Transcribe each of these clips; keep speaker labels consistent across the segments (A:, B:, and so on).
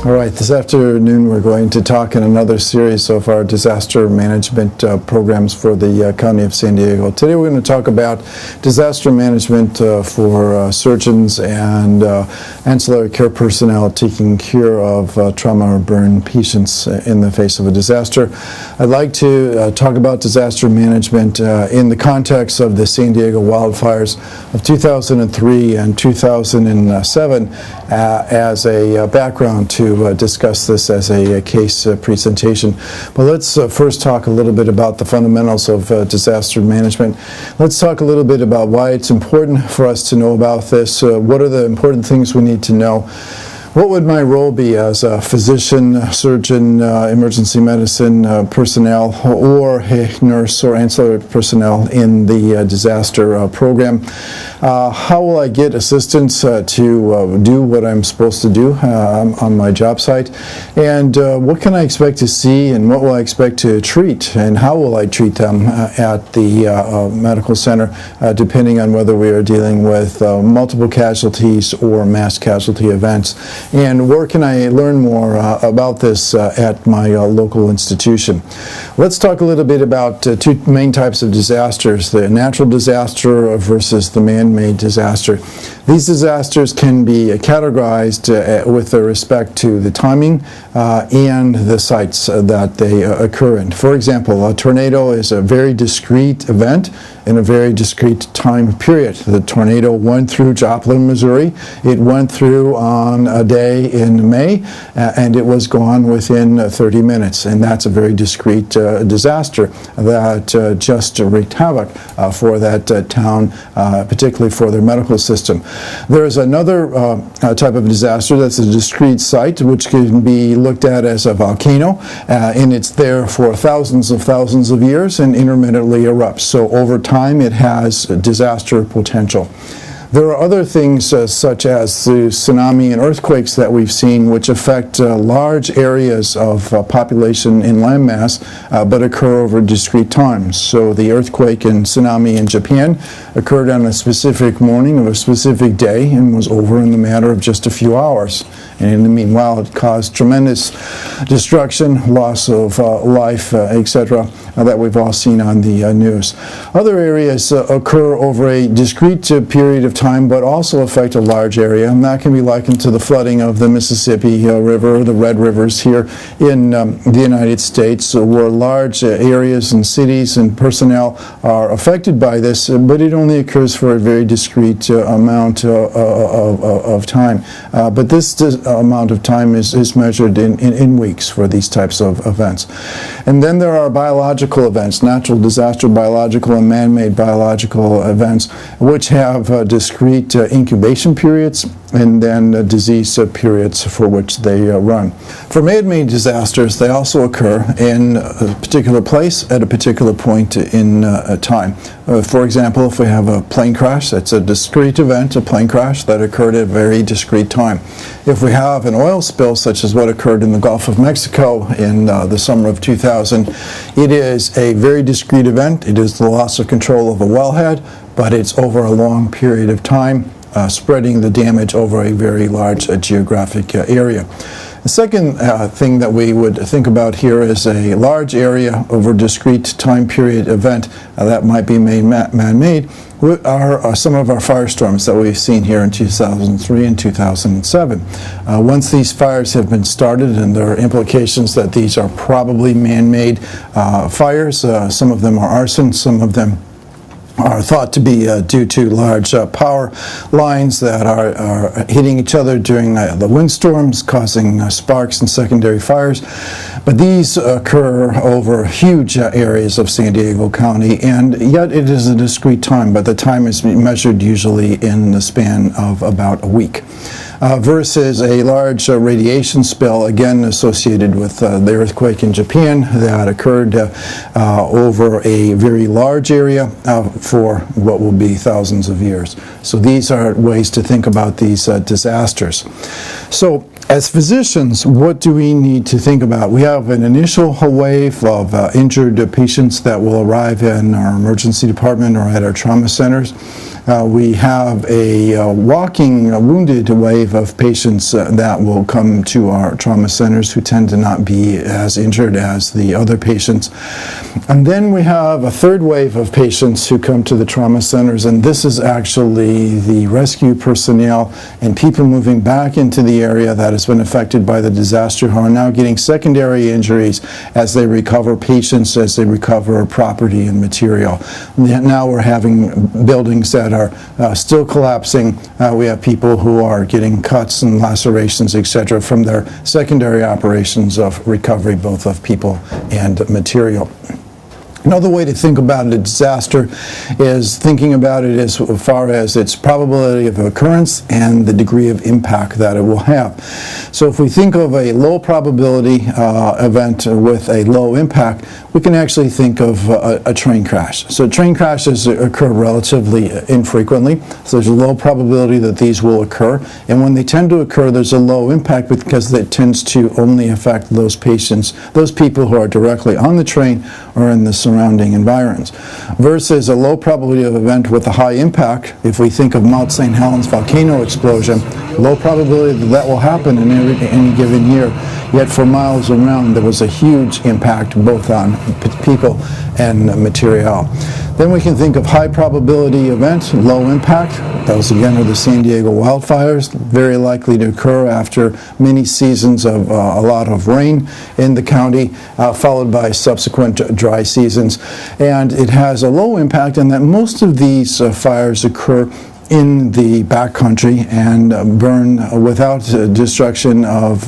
A: All right, this afternoon we're going to talk in another series of our disaster management programs for the County of San Diego. Today we're going to talk about disaster management for surgeons and ancillary care personnel taking care of trauma or burn patients in the face of a disaster. I'd like to talk about disaster management in the context of the San Diego wildfires of 2003 and 2007 as a background to discuss this as a case presentation. But let's first talk a little bit about the fundamentals of disaster management. Let's talk a little bit about why it's important for us to know about this. What are the important things we need to know? What would my role be as a physician, surgeon, emergency medicine personnel, or a nurse or ancillary personnel in the disaster program? How will I get assistance to do what I'm supposed to do on my job site? And what can I expect to see, and what will I expect to treat, and how will I treat them at the medical center, depending on whether we are dealing with multiple casualties or mass casualty events? And where can I learn more about this at my local institution? Let's talk a little bit about two main types of disasters, the natural disaster versus the man-made disaster. These disasters can be categorized with respect to the timing and the sites that they occur in. For example, a tornado is a very discrete event in a very discrete time period. The tornado went through Joplin, Missouri. It went through on a day in May, and it was gone within 30 minutes. And that's a very discrete disaster that just wreaked havoc for that town, particularly for their medical system. There is another type of disaster that's a discrete site, which can be looked at as a volcano, and it's there for thousands of years and intermittently erupts. So over time, it has disaster potential. There are other things such as the tsunami and earthquakes that we've seen, which affect large areas of population in landmass, but occur over discrete times. So the earthquake and tsunami in Japan occurred on a specific morning of a specific day and was over in the matter of just a few hours. And in the meanwhile, it caused tremendous destruction, loss of life, etc., that we've all seen on the news. Other areas occur over a discrete period of time, but also affect a large area, and that can be likened to the flooding of the Mississippi River, the Red Rivers here in the United States, where large areas and cities and personnel are affected by this, but it only occurs for a very discrete amount of time. But this amount of time is measured in weeks for these types of events. And then there are biological events, natural disaster biological and man-made biological events, which have discrete incubation periods and then disease periods for which they run. For man-made disasters, they also occur in a particular place at a particular point in time. For example, if we have a plane crash, that's a discrete event, a plane crash that occurred at a very discrete time. If we have an oil spill, such as what occurred in the Gulf of Mexico in the summer of 2000, it is a very discrete event. It is the loss of control of a wellhead, but it's over a long period of time, spreading the damage over a very large geographic area. The second thing that we would think about here is a large area over a discrete time period event that might be man-made are some of our firestorms that we've seen here in 2003 and 2007. Once these fires have been started, and there are implications that these are probably man-made fires, some of them are arson, some of them are thought to be due to large power lines that are hitting each other during the windstorms, causing sparks and secondary fires. But these occur over huge areas of San Diego County, and yet it is a discrete time, but the time is measured usually in the span of about a week. Versus a large radiation spill, again associated with the earthquake in Japan that occurred over a very large area for what will be thousands of years. So these are ways to think about these disasters. So as physicians, what do we need to think about? We have an initial wave of injured patients that will arrive in our emergency department or at our trauma centers. We have a walking wounded wave of patients that will come to our trauma centers who tend to not be as injured as the other patients. And then we have a third wave of patients who come to the trauma centers, and this is actually the rescue personnel and people moving back into the area that has been affected by the disaster who are now getting secondary injuries as they recover patients, as they recover property and material. Now we're having buildings that are still collapsing. We have people who are getting cuts and lacerations, etc., from their secondary operations of recovery, both of people and material. Another way to think about a disaster is thinking about it as far as its probability of occurrence and the degree of impact that it will have. So if we think of a low probability event with a low impact, we can actually think of a train crash. So train crashes occur relatively infrequently, so there's a low probability that these will occur, and when they tend to occur, there's a low impact because it tends to only affect those patients, those people who are directly on the train or in the surrounding environs, versus a low probability of event with a high impact. If we think of Mount St. Helens volcano explosion, low probability that will happen in any given year, yet for miles around there was a huge impact both on people and material. Then we can think of high probability event, low impact. Those again are the San Diego wildfires, very likely to occur after many seasons of a lot of rain in the county, followed by subsequent dry seasons. And it has a low impact in that most of these fires occur in the backcountry and burn without destruction of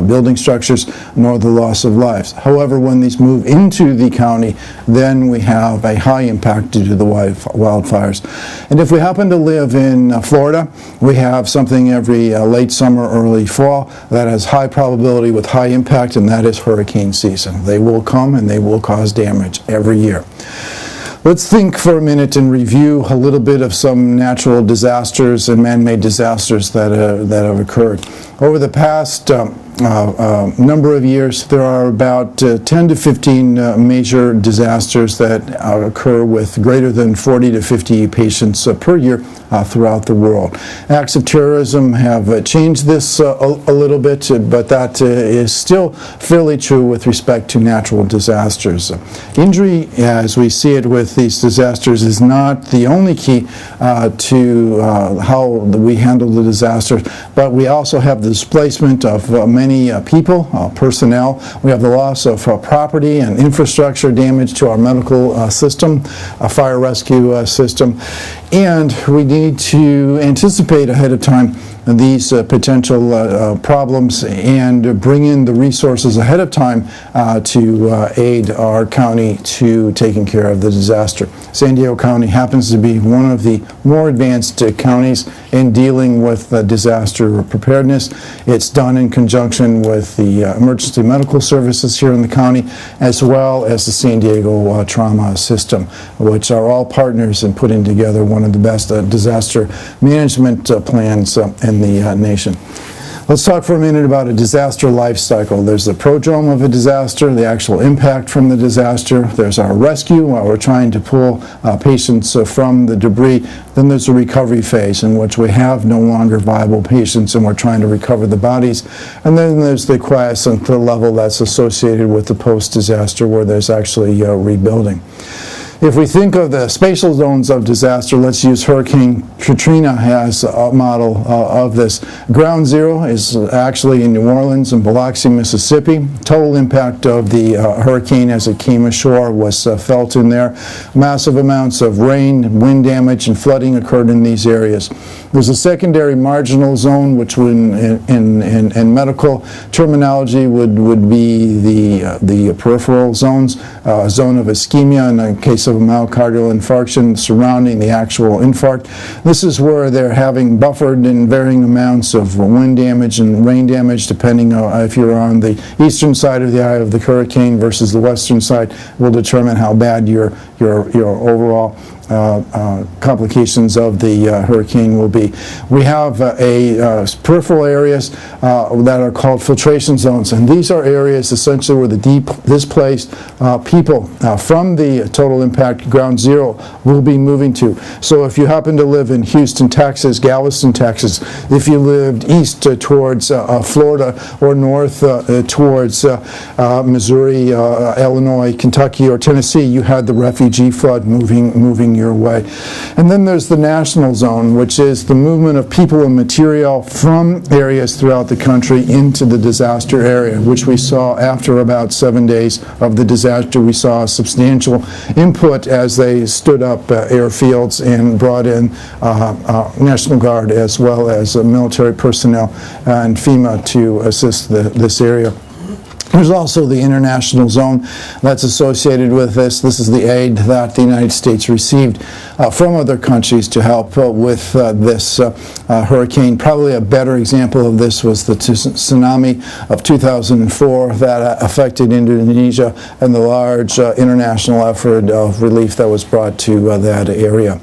A: building structures nor the loss of lives. However, when these move into the county, then we have a high impact due to the wildfires. And if we happen to live in Florida, we have something every late summer, early fall that has high probability with high impact, and that is hurricane season. They will come and they will cause damage every year. Let's think for a minute and review a little bit of some natural disasters and man-made disasters that have occurred. Over the past number of years, there are about 10 to 15 major disasters that occur with greater than 40 to 50 patients per year throughout the world. Acts of terrorism have changed this a little bit, but that is still fairly true with respect to natural disasters. Injury, as we see it with these disasters, is not the only key to how we handle the disaster, but we also have the displacement of many people, personnel. We have the loss of property and infrastructure damage to our medical system, fire rescue system, and we need to anticipate ahead of time these potential problems and bring in the resources ahead of time to aid our county to taking care of the disaster. San Diego County happens to be one of the more advanced counties in dealing with disaster preparedness. It's done in conjunction with the emergency medical services here in the county, as well as the San Diego trauma system, which are all partners in putting together one of the best disaster management plans in the nation. Let's talk for a minute about a disaster life cycle. There's the prodrome of a disaster, the actual impact from the disaster. There's our rescue while we're trying to pull patients from the debris. Then there's the recovery phase in which we have no longer viable patients and we're trying to recover the bodies. And then there's the quiescent level that's associated with the post-disaster where there's actually rebuilding. If we think of the spatial zones of disaster, let's use Hurricane Katrina as a model of this. Ground zero is actually in New Orleans and Biloxi, Mississippi. Total impact of the hurricane as it came ashore was felt in there. Massive amounts of rain, wind damage, and flooding occurred in these areas. There's a secondary marginal zone, which in medical terminology would be the peripheral zones, a zone of ischemia in the case of a myocardial infarction surrounding the actual infarct. This is where they're having buffered in varying amounts of wind damage and rain damage, depending on if you're on the eastern side of the eye of the hurricane versus the western side, will determine how bad your overall complications of the hurricane will be. We have peripheral areas that are called filtration zones, and these are areas essentially where the displaced people from the total impact ground zero will be moving to. So if you happen to live in Houston, Texas, Galveston, Texas, if you lived east towards Florida or north towards Missouri, Illinois, Kentucky, or Tennessee, you had the refugee flood moving your way. And then there's the national zone, which is the movement of people and material from areas throughout the country into the disaster area, which we saw after about 7 days of the disaster. We saw a substantial input as they stood up airfields and brought in National Guard as well as military personnel and FEMA to assist this area. There's also the international zone that's associated with this. This is the aid that the United States received from other countries to help with this hurricane. Probably a better example of this was the tsunami of 2004 that affected Indonesia and the large international effort of relief that was brought to that area.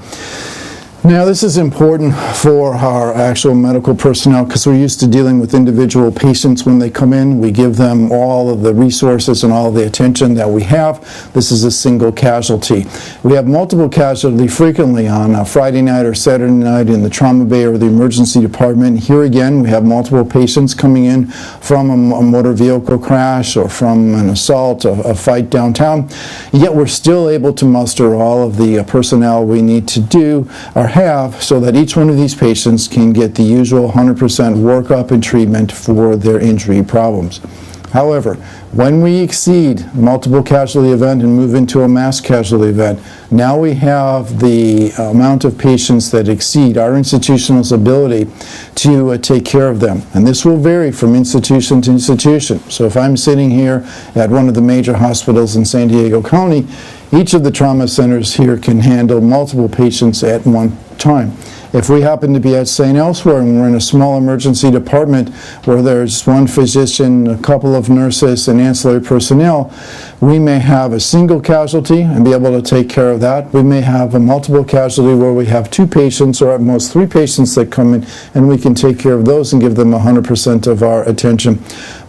A: Now, this is important for our actual medical personnel because we're used to dealing with individual patients when they come in. We give them all of the resources and all of the attention that we have. This is a single casualty. We have multiple casualty frequently on a Friday night or Saturday night in the trauma bay or the emergency department. Here again, we have multiple patients coming in from a motor vehicle crash or from an assault, a fight downtown. Yet we're still able to muster all of the personnel we need to do or have so that each one of these patients can get the usual 100% workup and treatment for their injury problems. However, when we exceed multiple casualty event and move into a mass casualty event, now we have the amount of patients that exceed our institution's ability to take care of them. And this will vary from institution to institution. So if I'm sitting here at one of the major hospitals in San Diego County, each of the trauma centers here can handle multiple patients at one time. If we happen to be at St. Elsewhere and we're in a small emergency department where there's one physician, a couple of nurses, and ancillary personnel, we may have a single casualty and be able to take care of that. We may have a multiple casualty where we have 2 patients or at most 3 patients that come in, and we can take care of those and give them 100% of our attention.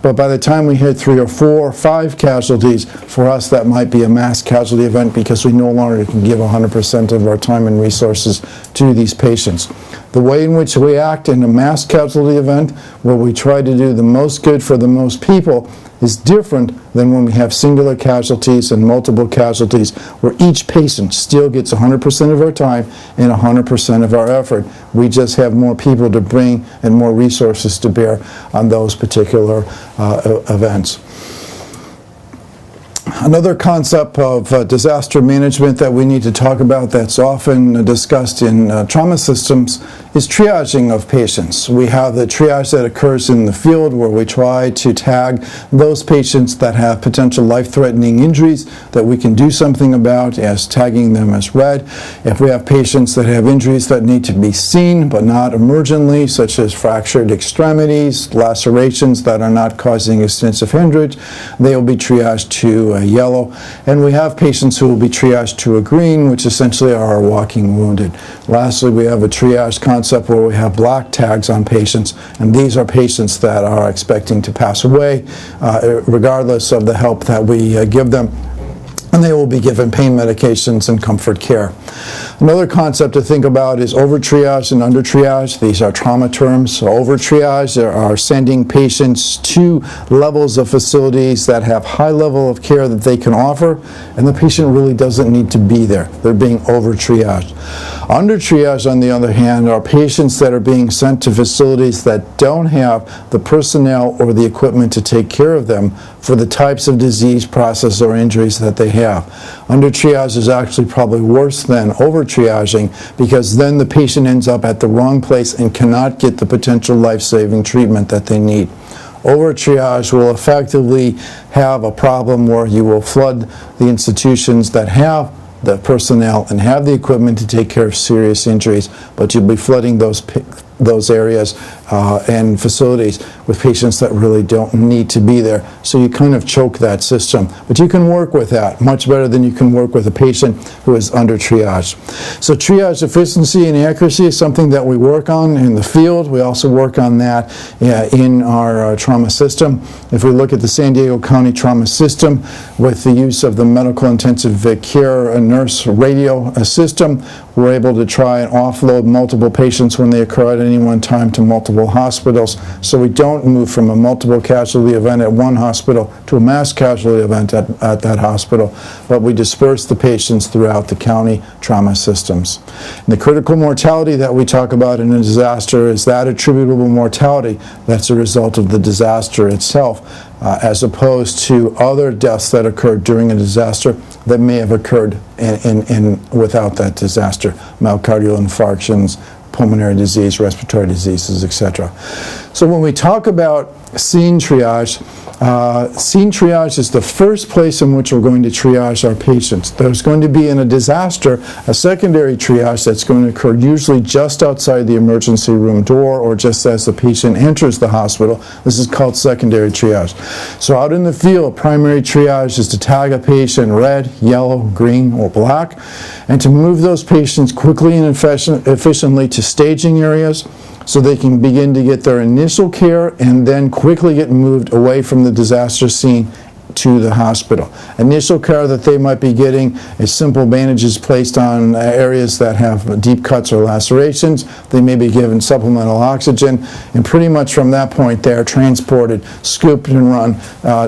A: But by the time we hit 3 or 4 or 5 casualties, for us that might be a mass casualty event because we no longer can give 100% of our time and resources to these patients. The way in which we act in a mass casualty event, where we try to do the most good for the most people, is different than when we have singular casualties and multiple casualties, where each patient still gets 100% of our time and 100% of our effort. We just have more people to bring and more resources to bear on those particular events. Another concept of disaster management that we need to talk about that's often discussed in trauma systems is triaging of patients. We have the triage that occurs in the field where we try to tag those patients that have potential life-threatening injuries that we can do something about as tagging them as red. If we have patients that have injuries that need to be seen but not emergently, such as fractured extremities, lacerations that are not causing extensive hemorrhage, they will be triaged to yellow. And we have patients who will be triaged to a green, which essentially are our walking wounded. Lastly, we have a triage concept where we have black tags on patients, and these are patients that are expecting to pass away regardless of the help that we give them. And they will be given pain medications and comfort care. Another concept to think about is over-triage and under-triage. These are trauma terms. So over-triage are sending patients to levels of facilities that have high level of care that they can offer, and the patient really doesn't need to be there. They're being over-triaged. Under-triage, on the other hand, are patients that are being sent to facilities that don't have the personnel or the equipment to take care of them for the types of disease, process, or injuries that they have. Under-triage is actually probably worse than over-triaging because then the patient ends up at the wrong place and cannot get the potential life-saving treatment that they need. Over-triage will effectively have a problem where you will flood the institutions that have the personnel and have the equipment to take care of serious injuries, but you'll be flooding those areas and facilities with patients that really don't need to be there. So you kind of choke that system. But you can work with that much better than you can work with a patient who is under triage. So triage efficiency and accuracy is something that we work on in the field. We also work on that in our trauma system. If we look at the San Diego County trauma system with the use of the medical intensive care nurse radio system, we're able to try and offload multiple patients when they occur at any one time to multiple hospitals, so we don't move from a multiple casualty event at one hospital to a mass casualty event at that hospital, but we disperse the patients throughout the county trauma systems. And the critical mortality that we talk about in a disaster is that attributable mortality that's a result of the disaster itself, as opposed to other deaths that occurred during a disaster that may have occurred without that disaster, myocardial infarctions, pulmonary disease, respiratory diseases, etc. So when we talk about scene triage is the first place in which we're going to triage our patients. There's going to be in a disaster a secondary triage that's going to occur usually just outside the emergency room door or just as the patient enters the hospital. This is called secondary triage. So out in the field, primary triage is to tag a patient red, yellow, green, or black, and to move those patients quickly and efficiently to staging areas so they can begin to get their initial care and then quickly get moved away from the disaster scene to the hospital. Initial care that they might be getting is simple bandages placed on areas that have deep cuts or lacerations. They may be given supplemental oxygen, and pretty much from that point they are transported, scooped and run,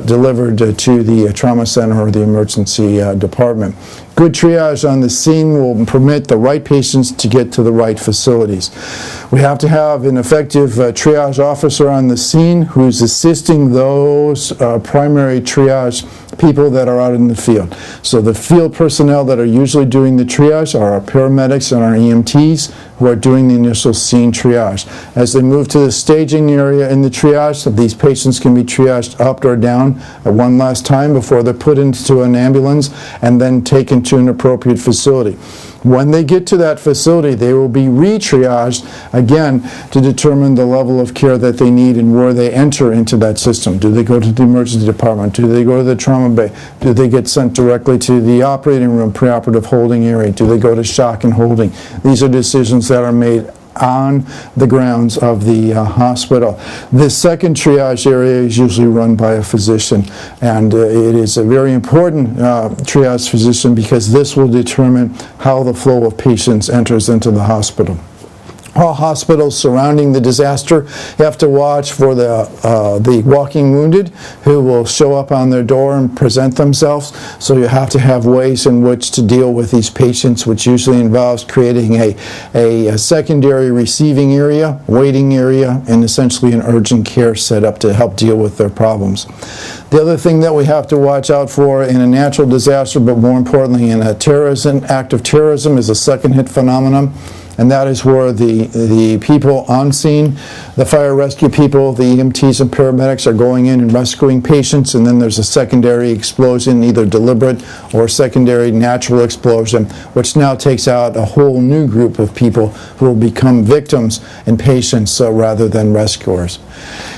A: delivered to the trauma center or the emergency department. Good triage on the scene will permit the right patients to get to the right facilities. We have to have an effective triage officer on the scene who's assisting those primary triage people that are out in the field. So the field personnel that are usually doing the triage are our paramedics and our EMTs who are doing the initial scene triage. As they move to the staging area in the triage, these patients can be triaged up or down one last time before they're put into an ambulance and then taken to an appropriate facility. When they get to that facility, they will be re-triaged again to determine the level of care that they need and where they enter into that system. Do they go to the emergency department? Do they go to the trauma bay? Do they get sent directly to the operating room, preoperative holding area? Do they go to shock and holding? These are decisions that are made on the grounds of the hospital. This second triage area is usually run by a physician, and it is a very important triage physician because this will determine how the flow of patients enters into the hospital. All hospitals surrounding the disaster have to watch for the walking wounded who will show up on their door and present themselves. So you have to have ways in which to deal with these patients, which usually involves creating a secondary receiving area, waiting area, and essentially an urgent care setup to help deal with their problems. The other thing that we have to watch out for in a natural disaster, but more importantly in a act of terrorism, is a second hit phenomenon. And that is where the people on scene, the fire rescue people, the EMTs and paramedics are going in and rescuing patients, and then there's a secondary explosion, either deliberate or secondary natural explosion, which now takes out a whole new group of people who will become victims and patients rather than rescuers.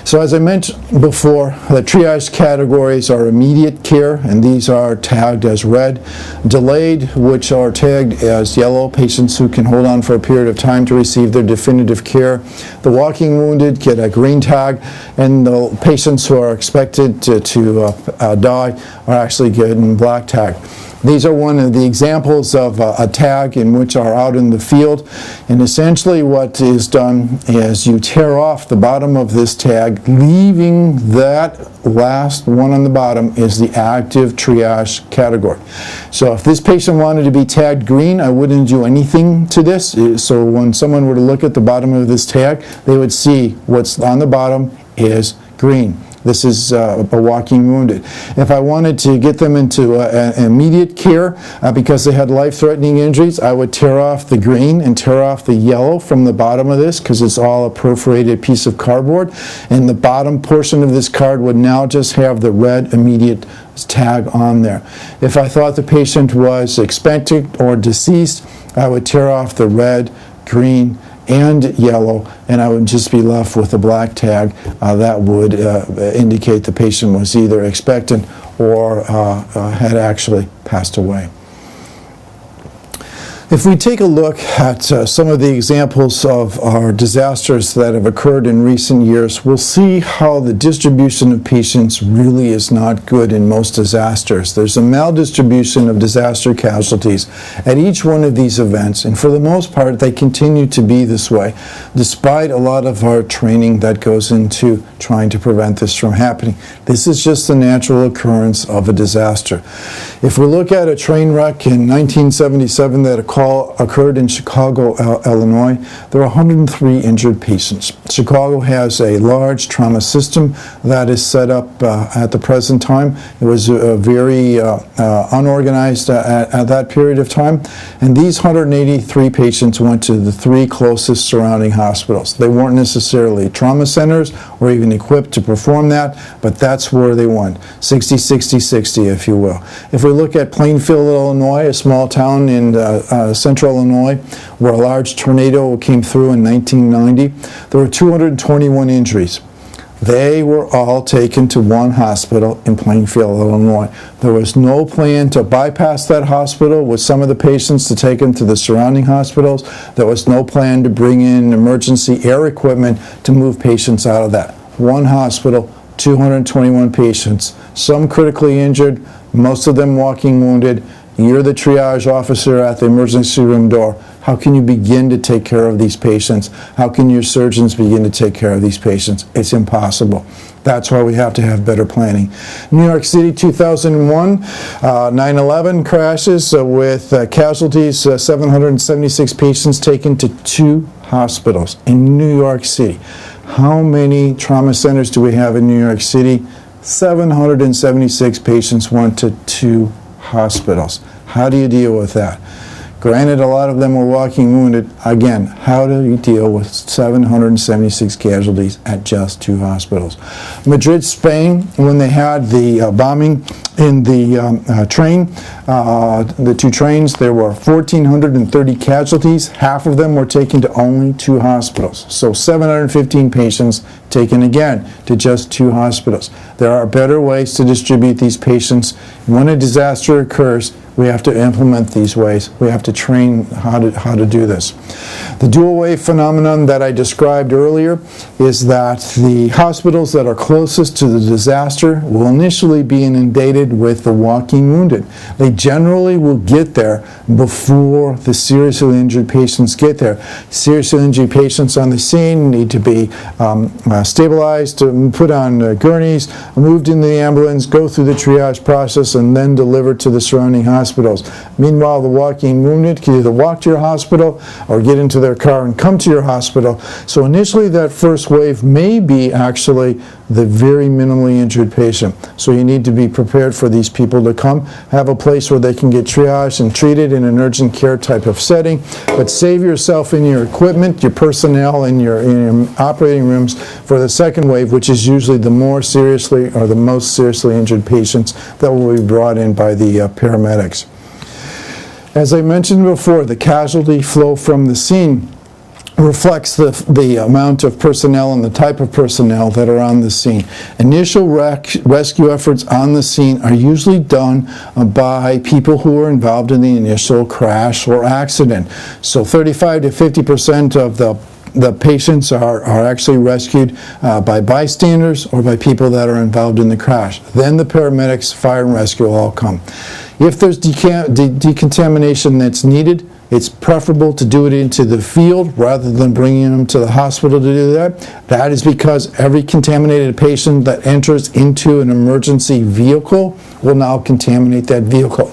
A: So as I mentioned before, the triage categories are immediate care, and these are tagged as red. Delayed, which are tagged as yellow, patients who can hold on for a period of time to receive their definitive care. The walking wounded get a green tag, and the patients who are expected to die are actually getting black tag. These are one of the examples of a tag in which are out in the field, and essentially what is done is you tear off the bottom of this tag, leaving that last one on the bottom is the active triage category. So if this patient wanted to be tagged green, I wouldn't do anything to this. So when someone were to look at the bottom of this tag, they would see what's on the bottom is green. This is a walking wounded. If I wanted to get them into immediate care because they had life-threatening injuries, I would tear off the green and tear off the yellow from the bottom of this because it's all a perforated piece of cardboard. And the bottom portion of this card would now just have the red immediate tag on there. If I thought the patient was expectant or deceased, I would tear off the red, green, and yellow, and I would just be left with a black tag that would indicate the patient was either expectant or had actually passed away. If we take a look at some of the examples of our disasters that have occurred in recent years, we'll see how the distribution of patients really is not good in most disasters. There's a maldistribution of disaster casualties at each one of these events, and for the most part they continue to be this way, despite a lot of our training that goes into trying to prevent this from happening. This is just the natural occurrence of a disaster. If we look at a train wreck in 1977 that occurred in Chicago, Illinois, there were 103 injured patients. Chicago has a large trauma system that is set up at the present time. It was very unorganized at that period of time, and these 183 patients went to the 3 closest surrounding hospitals. They weren't necessarily trauma centers or even equipped to perform that, but that's where they went. 60, 60, 60, if you will. If we look at Plainfield, Illinois, a small town in central Illinois, where a large tornado came through in 1990, there were 221 injuries. They were all taken to one hospital in Plainfield, Illinois. There was no plan to bypass that hospital with some of the patients to take them to the surrounding hospitals. There was no plan to bring in emergency air equipment to move patients out of that. One hospital, 221 patients, some critically injured, most of them walking wounded. You're the triage officer at the emergency room door. How can you begin to take care of these patients? How can your surgeons begin to take care of these patients? It's impossible. That's why we have to have better planning. New York City, 2001, 9/11 crashes with casualties, 776 patients taken to 2 hospitals in New York City. How many trauma centers do we have in New York City? 776 patients went to 2 hospitals. How do you deal with that? Granted, a lot of them were walking wounded. Again, how do you deal with 776 casualties at just 2 hospitals? Madrid, Spain, when they had the bombing in the train, the 2 trains, there were 1,430 casualties. Half of them were taken to only 2 hospitals. So 715 patients taken again to just 2 hospitals. There are better ways to distribute these patients. When a disaster occurs, we have to implement these ways. We have to train how to do this. The dual wave phenomenon that I described earlier is that the hospitals that are closest to the disaster will initially be inundated with the walking wounded. They generally will get there before the seriously injured patients get there. Seriously injured patients on the scene need to be stabilized, put on gurneys, moved into the ambulance, go through the triage process, and then delivered to the surrounding hospitals. Meanwhile, the walking wounded can either walk to your hospital or get into their car and come to your hospital. So initially that first wave may be actually the very minimally injured patient. So you need to be prepared for these people to come, have a place where they can get triaged and treated in an urgent care type of setting, but save yourself in your equipment, your personnel, in your operating rooms for the second wave, which is usually the more seriously or the most seriously injured patients that will be brought in by the paramedics. As I mentioned before, the casualty flow from the scene reflects the amount of personnel and the type of personnel that are on the scene. Initial rescue efforts on the scene are usually done by people who are involved in the initial crash or accident. So 35 to 50% of the patients are actually rescued by bystanders or by people that are involved in the crash. Then the paramedics, fire and rescue will all come. If there's decontamination that's needed, it's preferable to do it into the field rather than bringing them to the hospital to do that. That is because every contaminated patient that enters into an emergency vehicle will now contaminate that vehicle.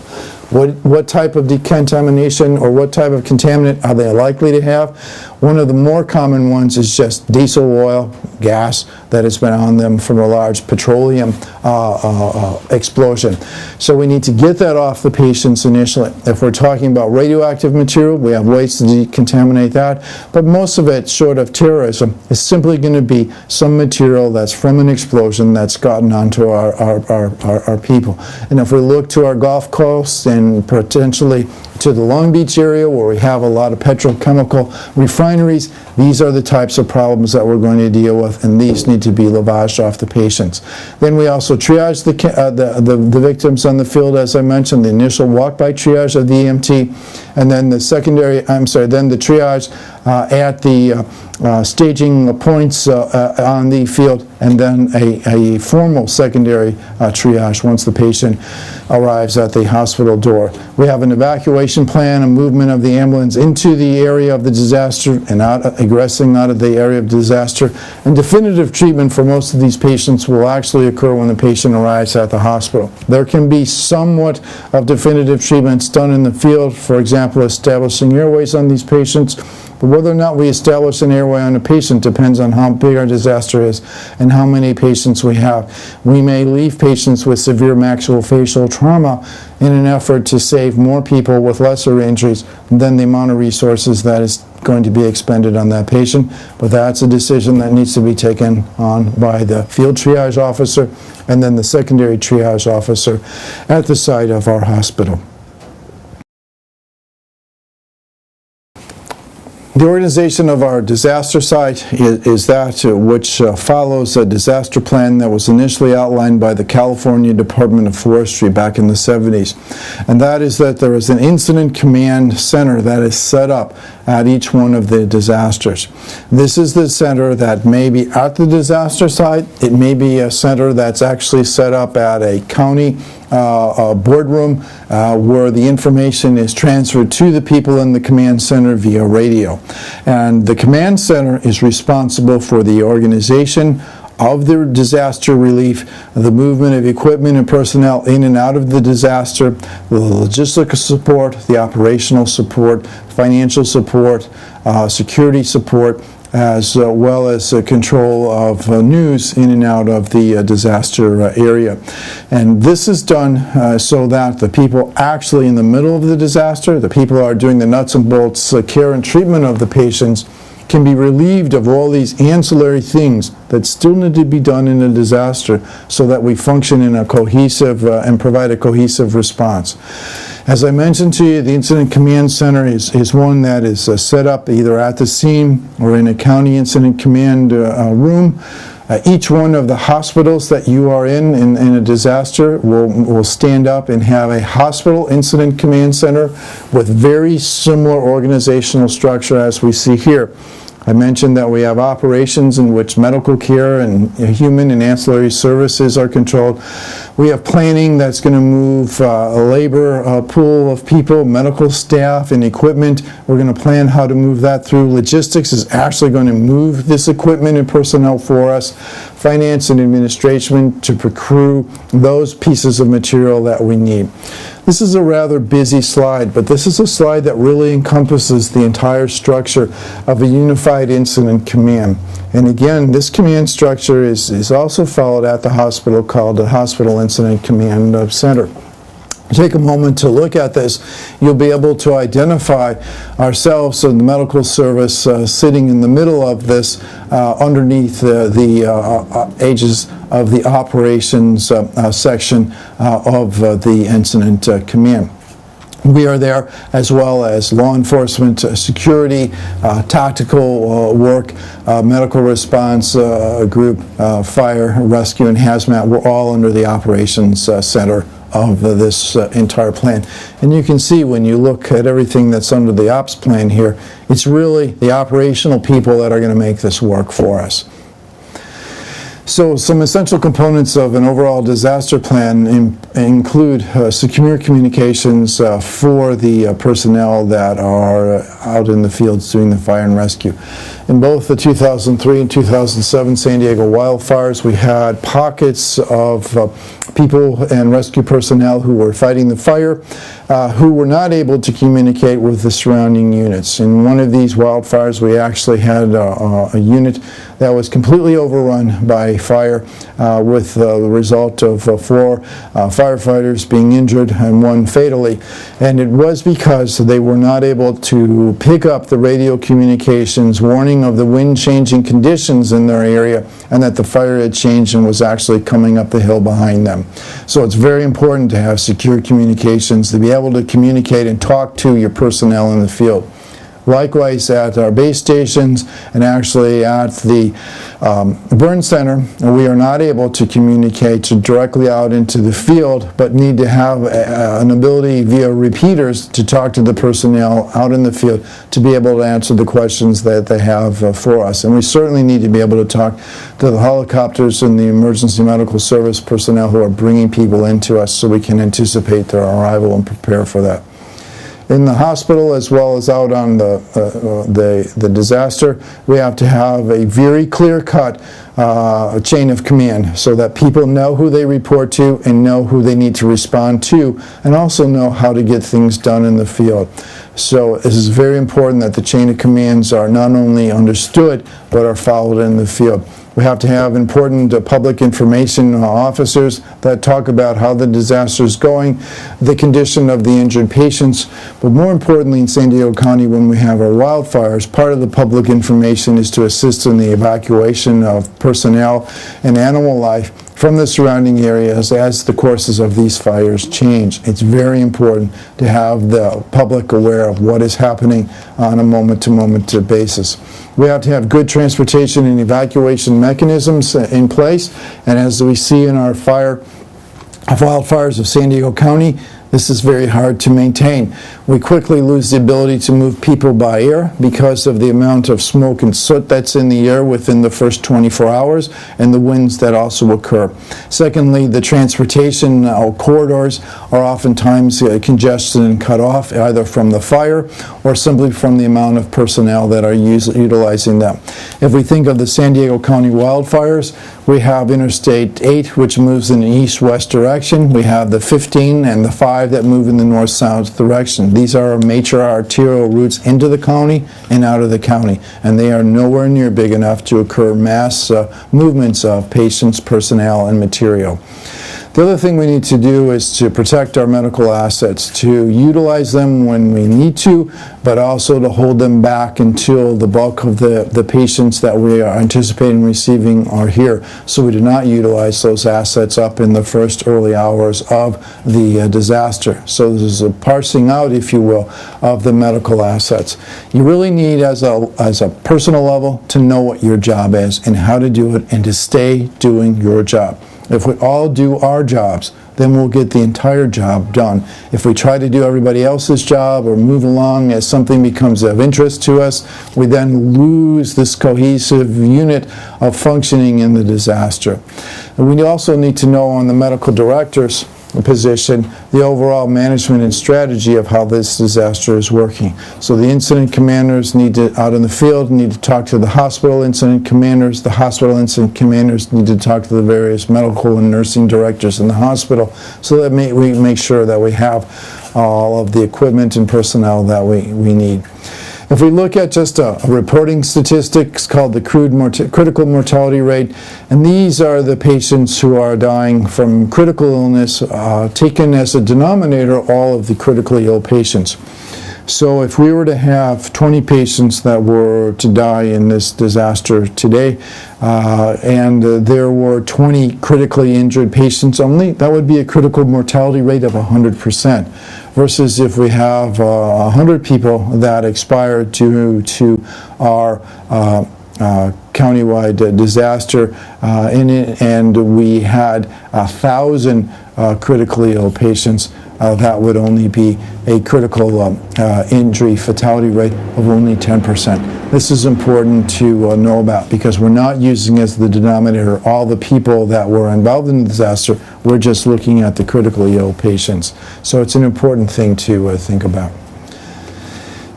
A: What type of decontamination or what type of contaminant are they likely to have? One of the more common ones is just diesel oil, gas that has been on them from a large petroleum explosion. So we need to get that off the patients initially. If we're talking about radioactive material, we have ways to decontaminate that, but most of it, short of terrorism, is simply going to be some material that's from an explosion that's gotten onto our people. And if we look to our Gulf coast and potentially to the Long Beach area where we have a lot of petrochemical refineries, these are the types of problems that we're going to deal with, and these need to be lavaged off the patients. Then we also triage the victims on the field, as I mentioned, the initial walk-by triage of the EMT, and then the triage at the staging points on the field, and then a formal secondary triage once the patient arrives at the hospital door. We have an evacuation plan, a movement of the ambulance into the area of the disaster and egressing out of the area of disaster. And definitive treatment for most of these patients will actually occur when the patient arrives at the hospital. There can be somewhat of definitive treatments done in the field, for example, establishing airways on these patients. But whether or not we establish an airway on a patient depends on how big our disaster is and how many patients we have. We may leave patients with severe maxillofacial trauma in an effort to save more people with lesser injuries than the amount of resources that is going to be expended on that patient. But that's a decision that needs to be taken on by the field triage officer and then the secondary triage officer at the site of our hospital. The organization of our disaster site is that which follows a disaster plan that was initially outlined by the California Department of Forestry back in the 70s. And that is that there is an incident command center that is set up at each one of the disasters. This is the center that may be at the disaster site. It may be a center that's actually set up at a county boardroom where the information is transferred to the people in the command center via radio. And the command center is responsible for the organization of the disaster relief, the movement of equipment and personnel in and out of the disaster, the logistical support, the operational support, financial support, security support, as well as control of news in and out of the disaster area. And this is done so that the people actually in the middle of the disaster, the people who are doing the nuts and bolts care and treatment of the patients, can be relieved of all these ancillary things that still need to be done in a disaster so that we function in a cohesive and provide a cohesive response. As I mentioned to you, the Incident Command Center is one that is set up either at the scene or in a county incident command room. Each one of the hospitals that you are in a disaster will stand up and have a hospital incident command center with very similar organizational structure as we see here. I mentioned that we have operations in which medical care and human and ancillary services are controlled. We have planning that's going to move a labor pool of people, medical staff, and equipment. We're going to plan how to move that through. Logistics is actually going to move this equipment and personnel for us. Finance and administration to procure those pieces of material that we need. This is a rather busy slide, but this is a slide that really encompasses the entire structure of a unified incident command. And again, this command structure is also followed at the hospital, called the Hospital Incident Command Center. Take a moment to look at this. You'll be able to identify ourselves in the medical service sitting in the middle of this underneath the aegis of the operations section of the incident command. We are there as well as law enforcement, security, tactical work, medical response group, fire, rescue, and hazmat. We're all under the operations center of this entire plan. And you can see when you look at everything that's under the ops plan here, it's really the operational people that are going to make this work for us. So some essential components of an overall disaster plan include secure communications for the personnel that are out in the fields doing the fire and rescue. In both the 2003 and 2007 San Diego wildfires, we had pockets of people and rescue personnel who were fighting the fire who were not able to communicate with the surrounding units. In one of these wildfires, we actually had a unit that was completely overrun by fire, with the result of 4 firefighters being injured and 1 fatally. And it was because they were not able to pick up the radio communications warning of the wind-changing conditions in their area, and that the fire had changed and was actually coming up the hill behind them. So it's very important to have secure communications, to be able to communicate and talk to your personnel in the field. Likewise, at our base stations and actually at the burn center, we are not able to communicate directly out into the field, but need to have an ability via repeaters to talk to the personnel out in the field to be able to answer the questions that they have for us. And we certainly need to be able to talk to the helicopters and the emergency medical service personnel who are bringing people into us, so we can anticipate their arrival and prepare for that. In the hospital, as well as out on the disaster, we have to have a very clear-cut chain of command, so that people know who they report to and know who they need to respond to, and also know how to get things done in the field. So this is very important that the chain of commands are not only understood, but are followed in the field. We have to have important public information officers that talk about how the disaster is going, the condition of the injured patients, but more importantly in San Diego County, when we have our wildfires, part of the public information is to assist in the evacuation of personnel and animal life from the surrounding areas as the courses of these fires change. It's very important to have the public aware of what is happening on a moment-to-moment basis. We have to have good transportation and evacuation mechanisms in place, and as we see in our wildfires of San Diego County, this is very hard to maintain. We quickly lose the ability to move people by air because of the amount of smoke and soot that's in the air within the first 24 hours and the winds that also occur. Secondly, the transportation corridors are oftentimes congested and cut off, either from the fire or simply from the amount of personnel that are utilizing them. If we think of the San Diego County wildfires, we have Interstate 8, which moves in an east-west direction. We have the 15 and the 5 that move in the north-south direction. These are our major arterial routes into the county and out of the county, and they are nowhere near big enough to occur mass movements of patients, personnel, and material. The other thing we need to do is to protect our medical assets, to utilize them when we need to, but also to hold them back until the bulk of the patients that we are anticipating receiving are here, so we do not utilize those assets up in the first early hours of the disaster. So this is a parsing out, if you will, of the medical assets. You really need, as a personal level, to know what your job is and how to do it, and to stay doing your job. If we all do our jobs, then we'll get the entire job done. If we try to do everybody else's job or move along as something becomes of interest to us, we then lose this cohesive unit of functioning in the disaster. And we also need to know on the medical director's position the overall management and strategy of how this disaster is working. So the incident commanders need to, out in the field, need to talk to the hospital incident commanders. The hospital incident commanders need to talk to the various medical and nursing directors in the hospital, so that we make sure that we have all of the equipment and personnel that we need. If we look at just a reporting statistics called the critical mortality rate, and these are the patients who are dying from critical illness, taken as a denominator all of the critically ill patients. So if we were to have 20 patients that were to die in this disaster today, and there were 20 critically injured patients only, that would be a critical mortality rate of 100%. Versus if we have 100 people that expired due to our countywide disaster, and we had 1,000 critically ill patients, that would only be a critical injury fatality rate of only 10%. This is important to know about, because we're not using as the denominator all the people that were involved in the disaster. We're just looking at the critically ill patients. So it's an important thing to think about.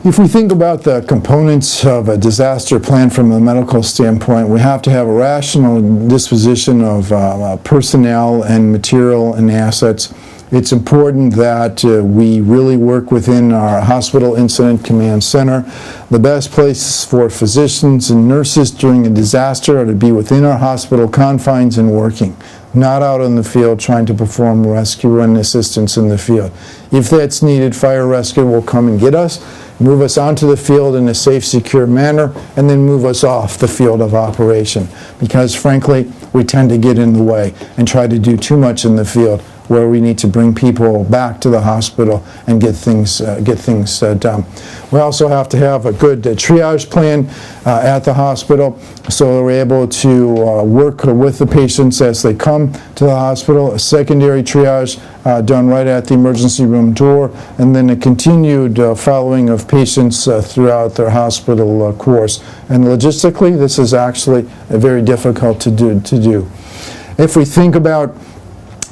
A: If we think about the components of a disaster plan from a medical standpoint, we have to have a rational disposition of personnel and material and assets. It's important that we really work within our hospital incident command center. The best places for physicians and nurses during a disaster are to be within our hospital confines and working, not out in the field trying to perform rescue and assistance in the field. If that's needed, fire rescue will come and get us, move us onto the field in a safe, secure manner, and then move us off the field of operation. Because frankly, we tend to get in the way and try to do too much in the field, where we need to bring people back to the hospital and get things done. We also have to have a good triage plan at the hospital, so that we're able to work with the patients as they come to the hospital. A secondary triage done right at the emergency room door, and then a continued following of patients throughout their hospital course. And logistically, this is actually very difficult to do. If we think about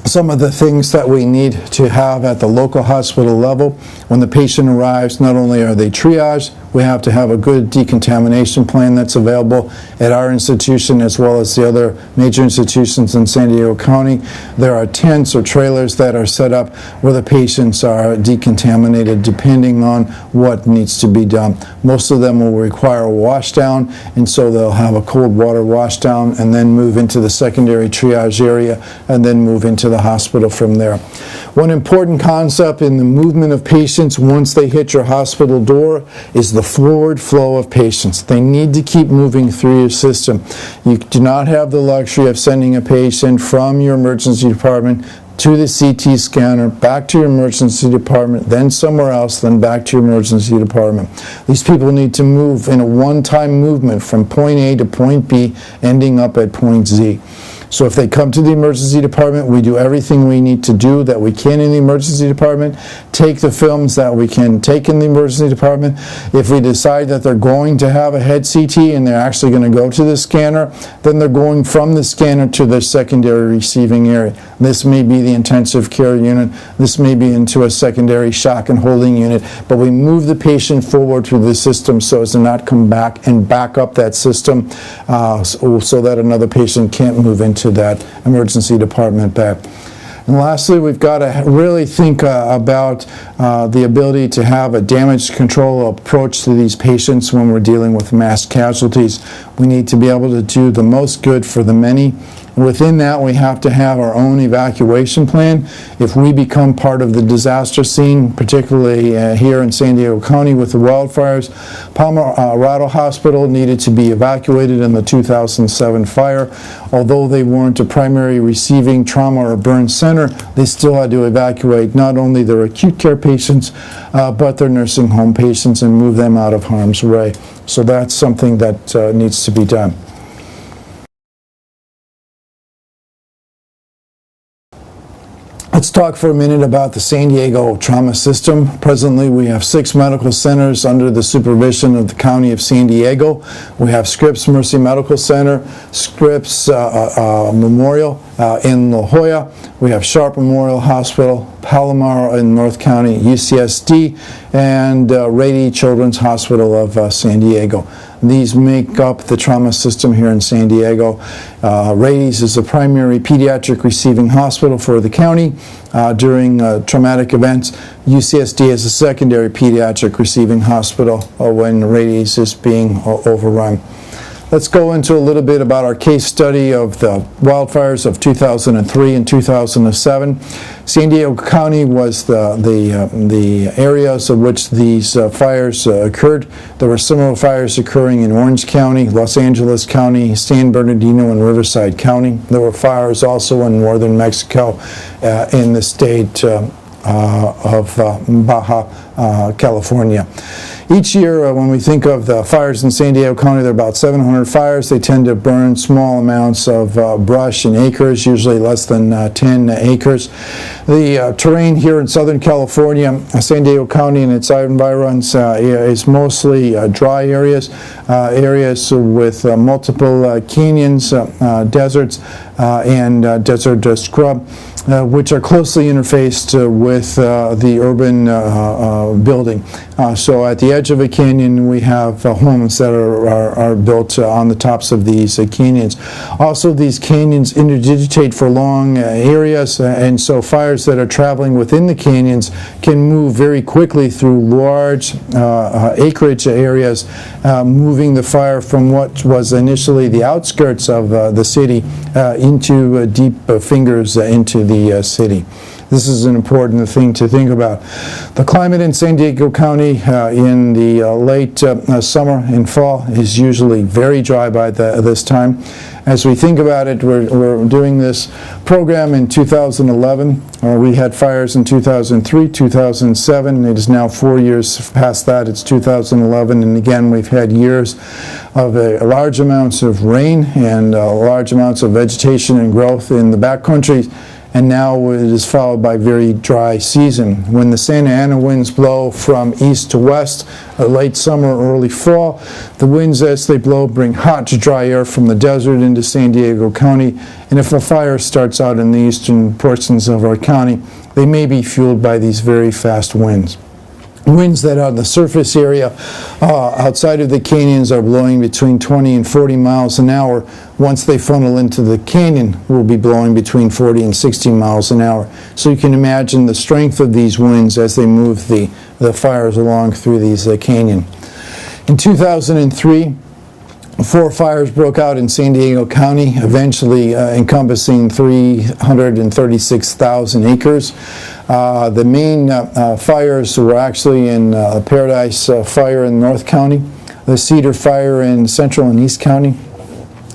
A: some of the things that we need to have at the local hospital level, when the patient arrives, not only are they triaged, we have to have a good decontamination plan that's available at our institution as well as the other major institutions in San Diego County. There are tents or trailers that are set up where the patients are decontaminated depending on what needs to be done. Most of them will require a wash down, and so they'll have a cold water wash down and then move into the secondary triage area and then move into the hospital from there. One important concept in the movement of patients once they hit your hospital door is the forward flow of patients. They need to keep moving through your system. You do not have the luxury of sending a patient from your emergency department to the CT scanner, back to your emergency department, then somewhere else, then back to your emergency department. These people need to move in a one-time movement from point A to point B, ending up at point Z. So if they come to the emergency department, we do everything we need to do that we can in the emergency department, take the films that we can take in the emergency department. If we decide that they're going to have a head CT and they're actually going to go to the scanner, then they're going from the scanner to the secondary receiving area. This may be the intensive care unit, this may be into a secondary shock and holding unit, but we move the patient forward through the system so as to not come back and back up that system so that another patient can't move into that emergency department bed. And lastly, we've got to really think about the ability to have a damage control approach to these patients when we're dealing with mass casualties. We need to be able to do the most good for the many. Within that, we have to have our own evacuation plan. If we become part of the disaster scene, particularly here in San Diego County with the wildfires, Palmerado Hospital needed to be evacuated in the 2007 fire. Although they weren't a primary receiving trauma or burn center, they still had to evacuate not only their acute care patients, but their nursing home patients and move them out of harm's way. So that's something that needs to be done. Let's talk for a minute about the San Diego trauma system. Presently, we have 6 medical centers under the supervision of the County of San Diego. We have Scripps Mercy Medical Center, Scripps Memorial in La Jolla. We have Sharp Memorial Hospital, Palomar in North County, UCSD, and Rady Children's Hospital of San Diego. These make up the trauma system here in San Diego. Rady's is a primary pediatric receiving hospital for the county during traumatic events. UCSD is a secondary pediatric receiving hospital when Rady's is being overrun. Let's go into a little bit about our case study of the wildfires of 2003 and 2007. San Diego County was the areas of which these fires occurred. There were similar fires occurring in Orange County, Los Angeles County, San Bernardino, and Riverside County. There were fires also in northern Mexico in the state of Baja California. Each year, when we think of the fires in San Diego County, there are about 700 fires. They tend to burn small amounts of brush in acres, usually less than 10 acres. The terrain here in Southern California, San Diego County and its environs is mostly dry areas, areas with multiple canyons, deserts, and desert scrub, which are closely interfaced with the urban building. So at the edge of a canyon, we have homes that are built on the tops of these canyons. Also, these canyons interdigitate for long areas, and so fires that are traveling within the canyons can move very quickly through large acreage areas, moving the fire from what was initially the outskirts of the city into deep fingers into the city. This is an important thing to think about. The climate in San Diego County in the late summer and fall is usually very dry by this time. As we think about it, we're doing this program in 2011. We had fires in 2003, 2007. It is now 4 years past that. It's 2011, and again, we've had years of large amounts of rain and large amounts of vegetation and growth in the backcountry. And now it is followed by very dry season. When the Santa Ana winds blow from east to west, late summer, early fall, the winds as they blow bring hot, dry air from the desert into San Diego County. And if a fire starts out in the eastern portions of our county, they may be fueled by these very fast winds. Winds that on the surface area outside of the canyons are blowing between 20 and 40 miles an hour. Once they funnel into the canyon, will be blowing between 40 and 60 miles an hour. So you can imagine the strength of these winds as they move the fires along through these canyon. In 2003, 4 fires broke out in San Diego County, eventually encompassing 336,000 acres. The main fires were actually in Paradise Fire in North County, the Cedar Fire in Central and East County,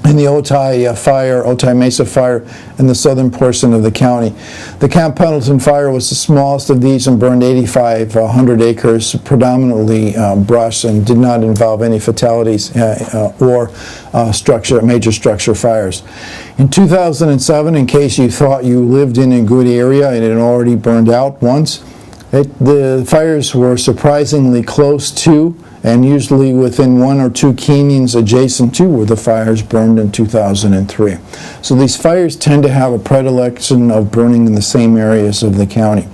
A: and the Otay Mesa Fire in the southern portion of the county. The Camp Pendleton Fire was the smallest of these and burned 8,500 acres, predominantly brush, and did not involve any fatalities or major structure fires. In 2007, in case you thought you lived in a good area and it had already burned out once, the fires were surprisingly close to and usually within 1 or 2 canyons adjacent to where the fires burned in 2003. So these fires tend to have a predilection of burning in the same areas of the county.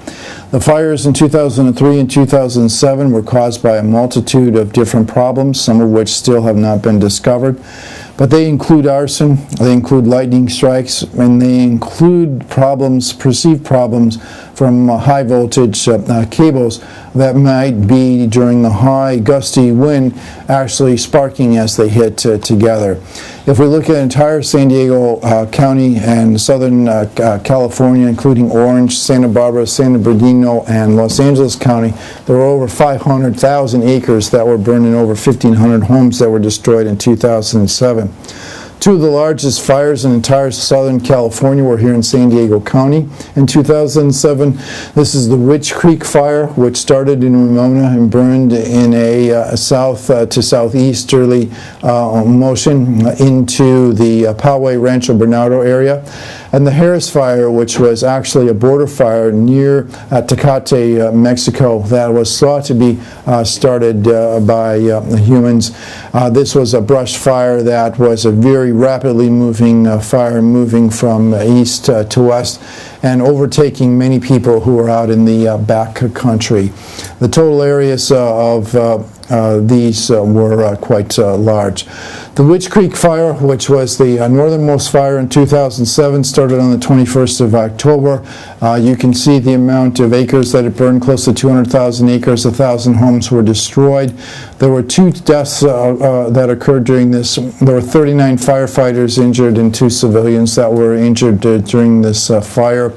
A: The fires in 2003 and 2007 were caused by a multitude of different problems, some of which still have not been discovered. But they include arson, they include lightning strikes, and they include problems, perceived problems from high voltage cables that might be during the high gusty wind actually sparking as they hit together. If we look at entire San Diego County and Southern California, including Orange, Santa Barbara, San Bernardino, and Los Angeles County, there were over 500,000 acres that were burned and over 1,500 homes that were destroyed in 2007. 2 of the largest fires in entire Southern California were here in San Diego County in 2007. This is the Witch Creek Fire, which started in Ramona and burned in a south to southeasterly motion into the Poway Rancho Bernardo area. And the Harris Fire, which was actually a border fire near Tecate, Mexico, that was thought to be started by humans. This was a brush fire that was a very rapidly moving fire, moving from east to west and overtaking many people who were out in the back country. The total areas of these were quite large. The Witch Creek Fire, which was the northernmost fire in 2007, started on the 21st of October. You can see the amount of acres that it burned, close to 200,000 acres. 1,000 homes were destroyed. There were 2 deaths that occurred during this. There were 39 firefighters injured and 2 civilians that were injured during this fire.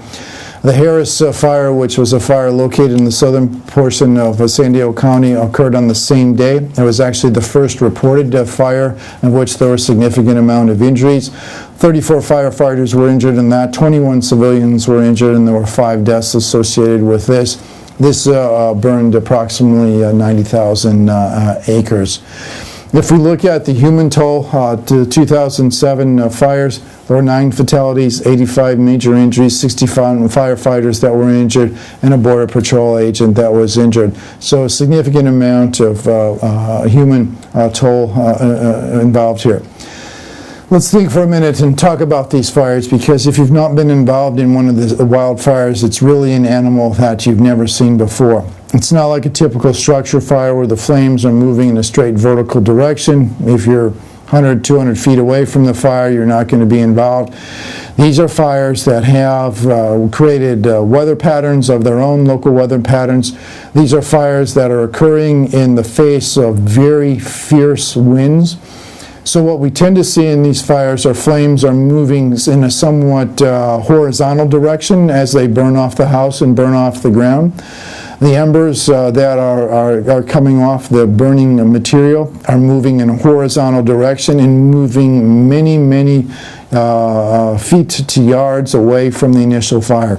A: The Harris Fire, which was a fire located in the southern portion of San Diego County, occurred on the same day. It was actually the first reported fire in which there were a significant amount of injuries. 34 firefighters were injured in that, 21 civilians were injured, and there were 5 deaths associated with this. This burned approximately 90,000 acres. If we look at the human toll, to 2007 fires, there were 9 fatalities, 85 major injuries, 65 firefighters that were injured, and a Border Patrol agent that was injured. So a significant amount of human toll involved here. Let's think for a minute and talk about these fires, because if you've not been involved in one of the wildfires, it's really an animal that you've never seen before. It's not like a typical structure fire where the flames are moving in a straight vertical direction. If you're 100, 200 feet away from the fire, you're not going to be involved. These are fires that have created weather patterns of their own, local weather patterns. These are fires that are occurring in the face of very fierce winds. So what we tend to see in these fires are flames are moving in a somewhat horizontal direction as they burn off the house and burn off the ground. The embers that are coming off the burning material are moving in a horizontal direction and moving many, many feet to yards away from the initial fire.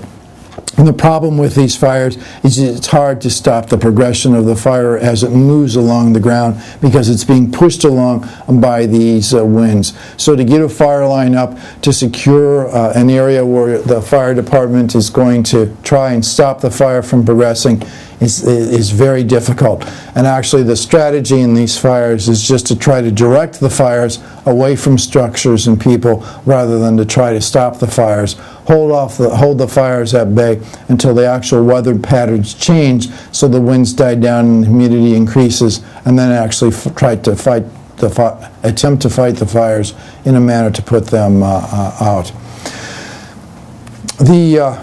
A: And the problem with these fires is it's hard to stop the progression of the fire as it moves along the ground, because it's being pushed along by these winds. So to get a fire line up to secure an area where the fire department is going to try and stop the fire from progressing is very difficult. And actually the strategy in these fires is just to try to direct the fires away from structures and people rather than to try to stop the fires. Hold the fires at bay until the actual weather patterns change, so the winds die down and the humidity increases, and then actually attempt to fight the fires in a manner to put them out. The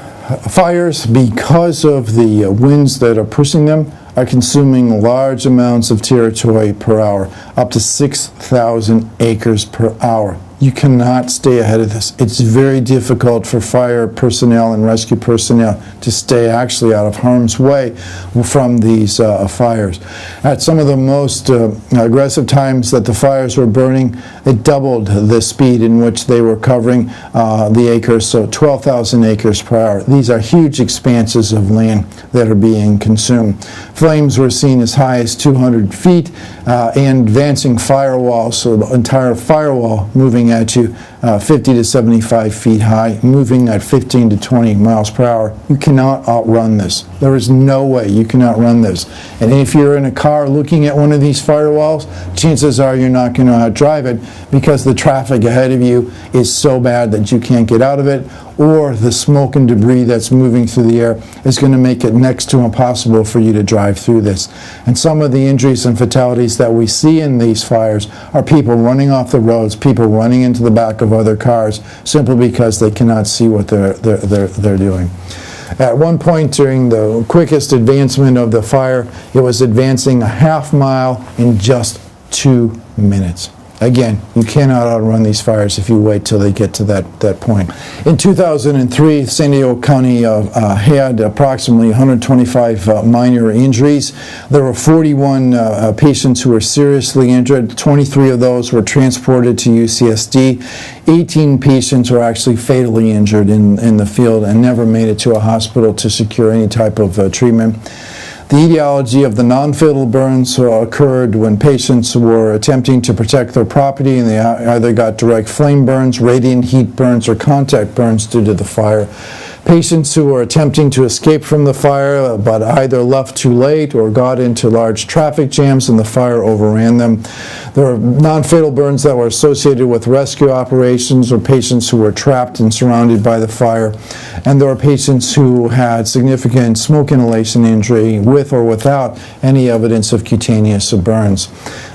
A: fires, because of the winds that are pushing them, are consuming large amounts of territory per hour, up to 6,000 acres per hour. You cannot stay ahead of this. It's very difficult for fire personnel and rescue personnel to stay actually out of harm's way from these fires. At some of the most aggressive times that the fires were burning, it doubled the speed in which they were covering the acres, so 12,000 acres per hour. These are huge expanses of land that are being consumed. Flames were seen as high as 200 feet and advancing firewalls, so the entire firewall moving at you 50 to 75 feet high, moving at 15 to 20 miles per hour. You cannot outrun this. There is no way you can outrun this. And if you're in a car looking at one of these firewalls, chances are you're not going to outdrive it, because the traffic ahead of you is so bad that you can't get out of it, or the smoke and debris that's moving through the air is going to make it next to impossible for you to drive through this. And some of the injuries and fatalities that we see in these fires are people running off the roads, people running into the back of other cars, simply because they cannot see what they're doing. At one point during the quickest advancement of the fire, it was advancing a half mile in just 2 minutes. Again, you cannot outrun these fires if you wait till they get to that point. In 2003, San Diego County had approximately 125 minor injuries. There were 41 patients who were seriously injured. 23 of those were transported to UCSD. 18 patients were actually fatally injured in the field and never made it to a hospital to secure any type of treatment. The etiology of the non-fatal burns occurred when patients were attempting to protect their property, and they either got direct flame burns, radiant heat burns, or contact burns due to the fire. Patients who were attempting to escape from the fire but either left too late or got into large traffic jams and the fire overran them. There were non-fatal burns that were associated with rescue operations, or patients who were trapped and surrounded by the fire. And there were patients who had significant smoke inhalation injury with or without any evidence of cutaneous burns.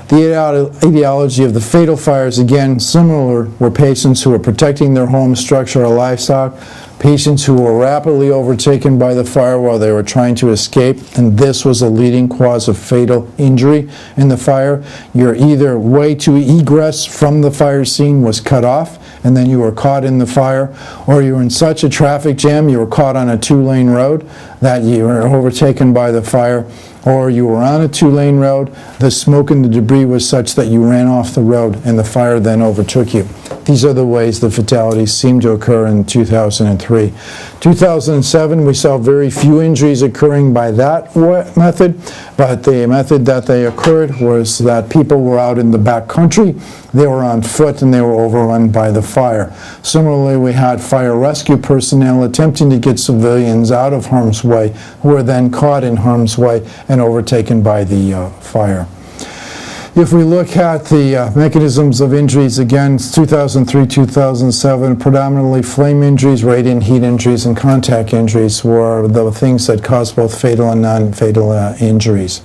A: The etiology of the fatal fires, again, similar, were patients who were protecting their home, structure, or livestock, patients who were rapidly overtaken by the fire while they were trying to escape, and this was a leading cause of fatal injury in the fire. Your either way to egress from the fire scene was cut off, and then you were caught in the fire, or you were in such a traffic jam, you were caught on a 2-lane road that you were overtaken by the fire, or you were on a 2-lane road, the smoke and the debris was such that you ran off the road and the fire then overtook you. These are the ways the fatalities seem to occur in 2003. 2007, we saw very few injuries occurring by that method, but the method that they occurred was that people were out in the back country, they were on foot, and they were overrun by the fire. Similarly, we had fire rescue personnel attempting to get civilians out of harm's way, who were then caught in harm's way and overtaken by the fire. If we look at the mechanisms of injuries, again, 2003-2007, predominantly flame injuries, radiant heat injuries, and contact injuries were the things that caused both fatal and non-fatal injuries.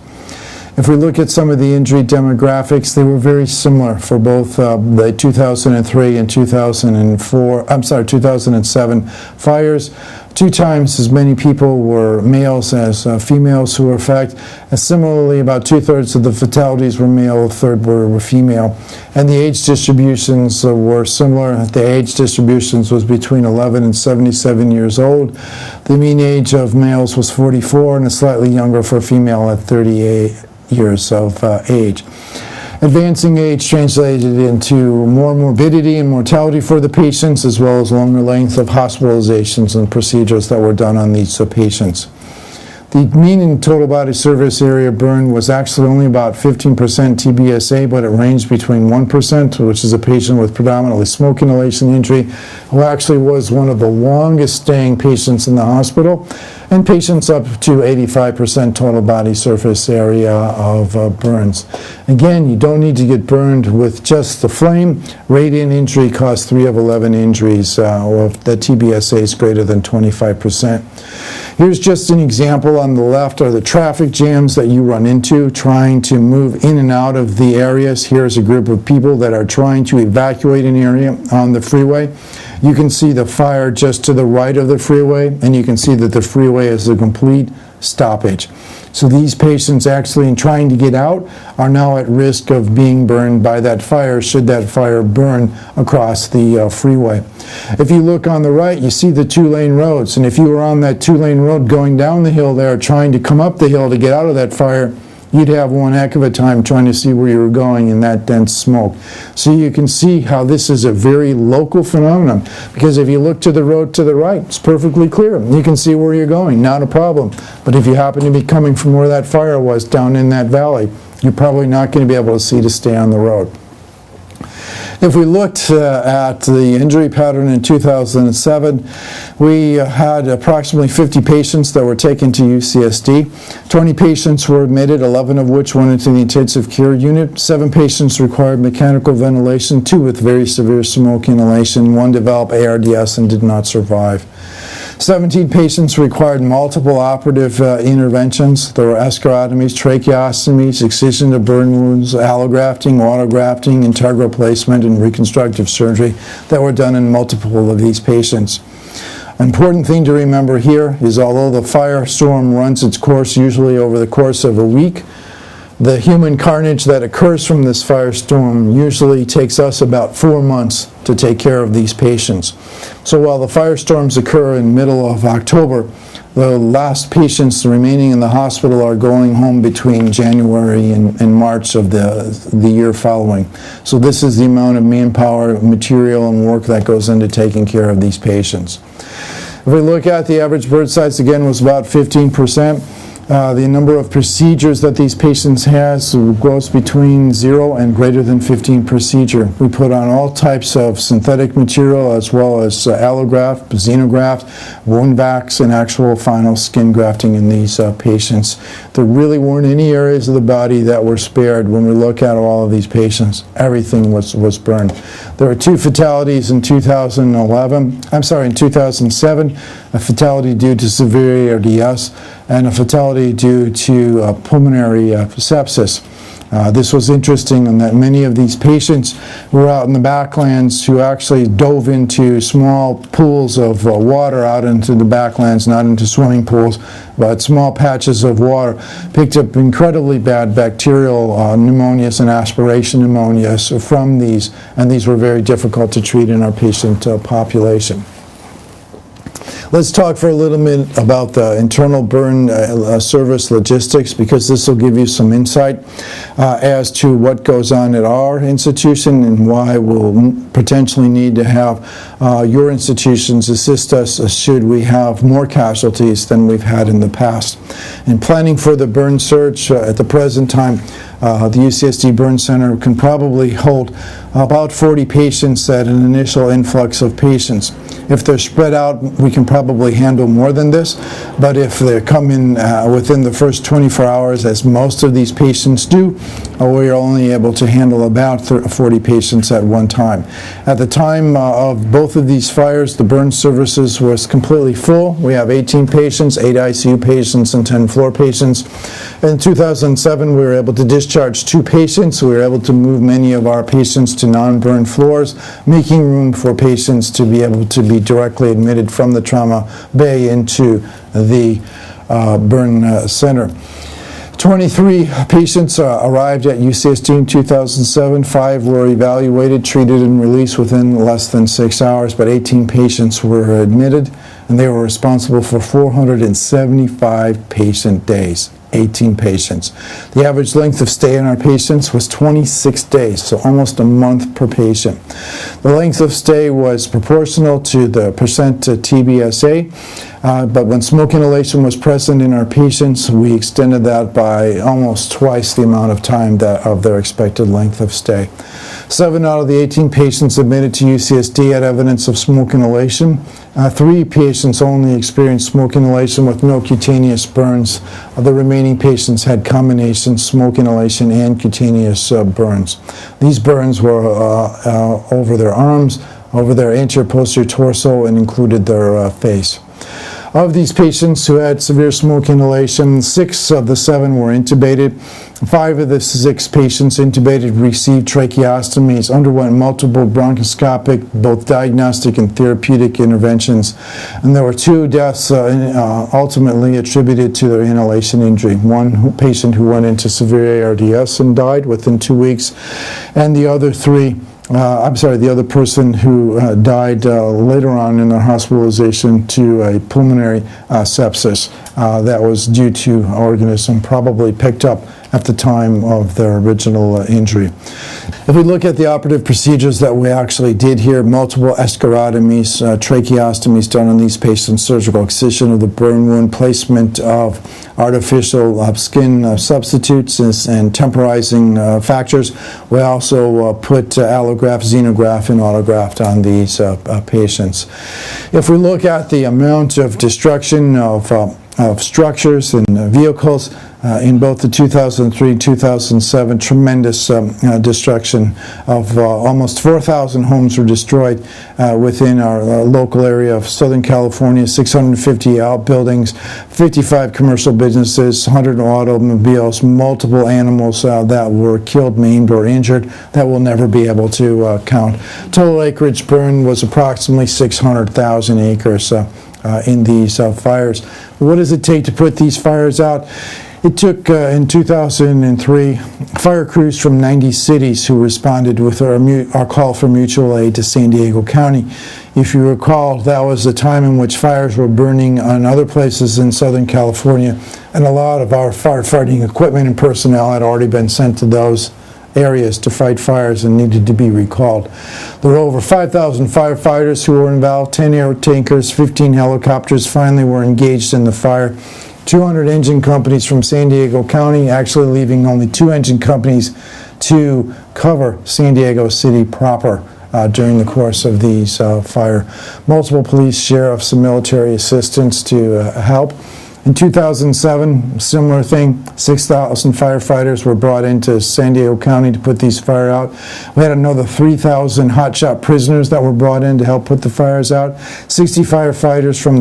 A: If we look at some of the injury demographics, they were very similar for both the 2003 and 2007 fires. 2 times as many people were males as females who were affected. And similarly, about 2/3 of the fatalities were male, 1/3 were female. And the age distributions were similar. The age distributions was between 11 and 77 years old. The mean age of males was 44 and slightly younger for female at 38 years of age. Advancing age translated into more morbidity and mortality for the patients, as well as longer length of hospitalizations and procedures that were done on these patients. The mean in total body surface area burn was actually only about 15% TBSA, but it ranged between 1%, which is a patient with predominantly smoke inhalation injury, who actually was one of the longest staying patients in the hospital, and patients up to 85% total body surface area of burns. Again, you don't need to get burned with just the flame. Radiant injury caused 3 of 11 injuries, or the TBSA is greater than 25%. Here's just an example. On the left are the traffic jams that you run into trying to move in and out of the areas. Here's a group of people that are trying to evacuate an area on the freeway. You can see the fire just to the right of the freeway, and you can see that the freeway is a complete stoppage. So these patients actually, in trying to get out, are now at risk of being burned by that fire should that fire burn across the freeway. If you look on the right, you see the 2-lane roads, and if you were on that 2-lane road going down the hill there trying to come up the hill to get out of that fire, you'd have one heck of a time trying to see where you were going in that dense smoke. So you can see how this is a very local phenomenon, because if you look to the road to the right, it's perfectly clear. You can see where you're going, not a problem. But if you happen to be coming from where that fire was down in that valley, you're probably not going to be able to see to stay on the road. If we looked at the injury pattern in 2007, we had approximately 50 patients that were taken to UCSD. 20 patients were admitted, 11 of which went into the intensive care unit. 7 patients required mechanical ventilation, 2 with very severe smoke inhalation. 1 developed ARDS and did not survive. 17 patients required multiple operative interventions. There were escharotomies, tracheostomies, excision of burn wounds, allografting, autografting, integral placement, and reconstructive surgery that were done in multiple of these patients. An important thing to remember here is although the firestorm runs its course usually over the course of a week, the human carnage that occurs from this firestorm usually takes us about 4 months to take care of these patients. So while the firestorms occur in the middle of October, the last patients remaining in the hospital are going home between January and March of the year following. So this is the amount of manpower, material, and work that goes into taking care of these patients. If we look at the average burn size, again, was about 15%. The number of procedures that these patients have goes between 0 and greater than 15 procedure. We put on all types of synthetic material as well as allograft, xenograft, wound vacs, and actual final skin grafting in these patients. There really weren't any areas of the body that were spared when we look at all of these patients. Everything was burned. There were 2 fatalities in 2007, a fatality due to severe ARDS, and a fatality due to pulmonary sepsis. This was interesting in that many of these patients were out in the backlands who actually dove into small pools of water out into the backlands, not into swimming pools, but small patches of water, picked up incredibly bad bacterial pneumonias and aspiration pneumonias from these, and these were very difficult to treat in our patient population. Let's talk for a little bit about the internal burn service logistics, because this will give you some insight as to what goes on at our institution and why we'll potentially need to have your institutions assist us should we have more casualties than we've had in the past. In planning for the burn search at the present time, the UCSD Burn Center can probably hold about 40 patients at an initial influx of patients. If they're spread out, we can probably handle more than this, but if they come in within the first 24 hours, as most of these patients do, we were only able to handle about 40 patients at one time. At the time of both of these fires, the burn services was completely full. We have 18 patients, 8 ICU patients, and 10 floor patients. In 2007, we were able to discharge 2 patients. We were able to move many of our patients to non-burn floors, making room for patients to be able to be directly admitted from the trauma bay into the burn center. 23 patients arrived at UCSD in 2007. 5 were evaluated, treated, and released within less than 6 hours, but 18 patients were admitted, and they were responsible for 475 patient days. 18 patients. The average length of stay in our patients was 26 days, so almost a month per patient. The length of stay was proportional to the percent TBSA, but when smoke inhalation was present in our patients, we extended that by almost twice the amount of time of their expected length of stay. 7 out of the 18 patients admitted to UCSD had evidence of smoke inhalation. 3 patients only experienced smoke inhalation with no cutaneous burns. The remaining patients had combination smoke inhalation and cutaneous burns. These burns were over their arms, over their anterior posterior torso, and included their face. Of these patients who had severe smoke inhalation, 6 of the 7 were intubated. 5 of the 6 patients intubated received tracheostomies, underwent multiple bronchoscopic, both diagnostic and therapeutic interventions, and there were 2 deaths ultimately attributed to their inhalation injury. One patient who went into severe ARDS and died within 2 weeks, and the other 3 the other person who died later on in their hospitalization to a pulmonary sepsis that was due to an organism probably picked up at the time of their original injury. If we look at the operative procedures that we actually did here, multiple escharotomies, tracheostomies done on these patients, surgical excision of the burn wound, placement of artificial skin substitutes and temporizing factors. We also put allograft, xenograft, and autograft on these patients. If we look at the amount of destruction of structures and vehicles, in both the 2003 and 2007, tremendous destruction of almost 4,000 homes were destroyed within our local area of Southern California, 650 outbuildings, 55 commercial businesses, 100 automobiles, multiple animals that were killed, maimed, or injured that we'll never be able to count. Total acreage burned was approximately 600,000 acres in these fires. What does it take to put these fires out? It took, in 2003, fire crews from 90 cities who responded with our call for mutual aid to San Diego County. If you recall, that was the time in which fires were burning on other places in Southern California, and a lot of our firefighting equipment and personnel had already been sent to those areas to fight fires and needed to be recalled. There were over 5,000 firefighters who were involved, 10 air tankers, 15 helicopters finally were engaged in the fire. 200 engine companies from San Diego County, actually leaving only 2 engine companies to cover San Diego City proper during the course of these fire. Multiple police, sheriffs, and military assistance to help. In 2007, similar thing, 6,000 firefighters were brought into San Diego County to put these fires out. We had another 3,000 hotshot prisoners that were brought in to help put the fires out. 60 firefighters from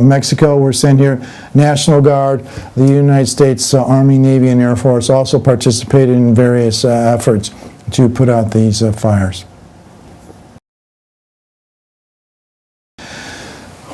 A: Mexico were sent here. National Guard, the United States Army, Navy, and Air Force also participated in various efforts to put out these fires.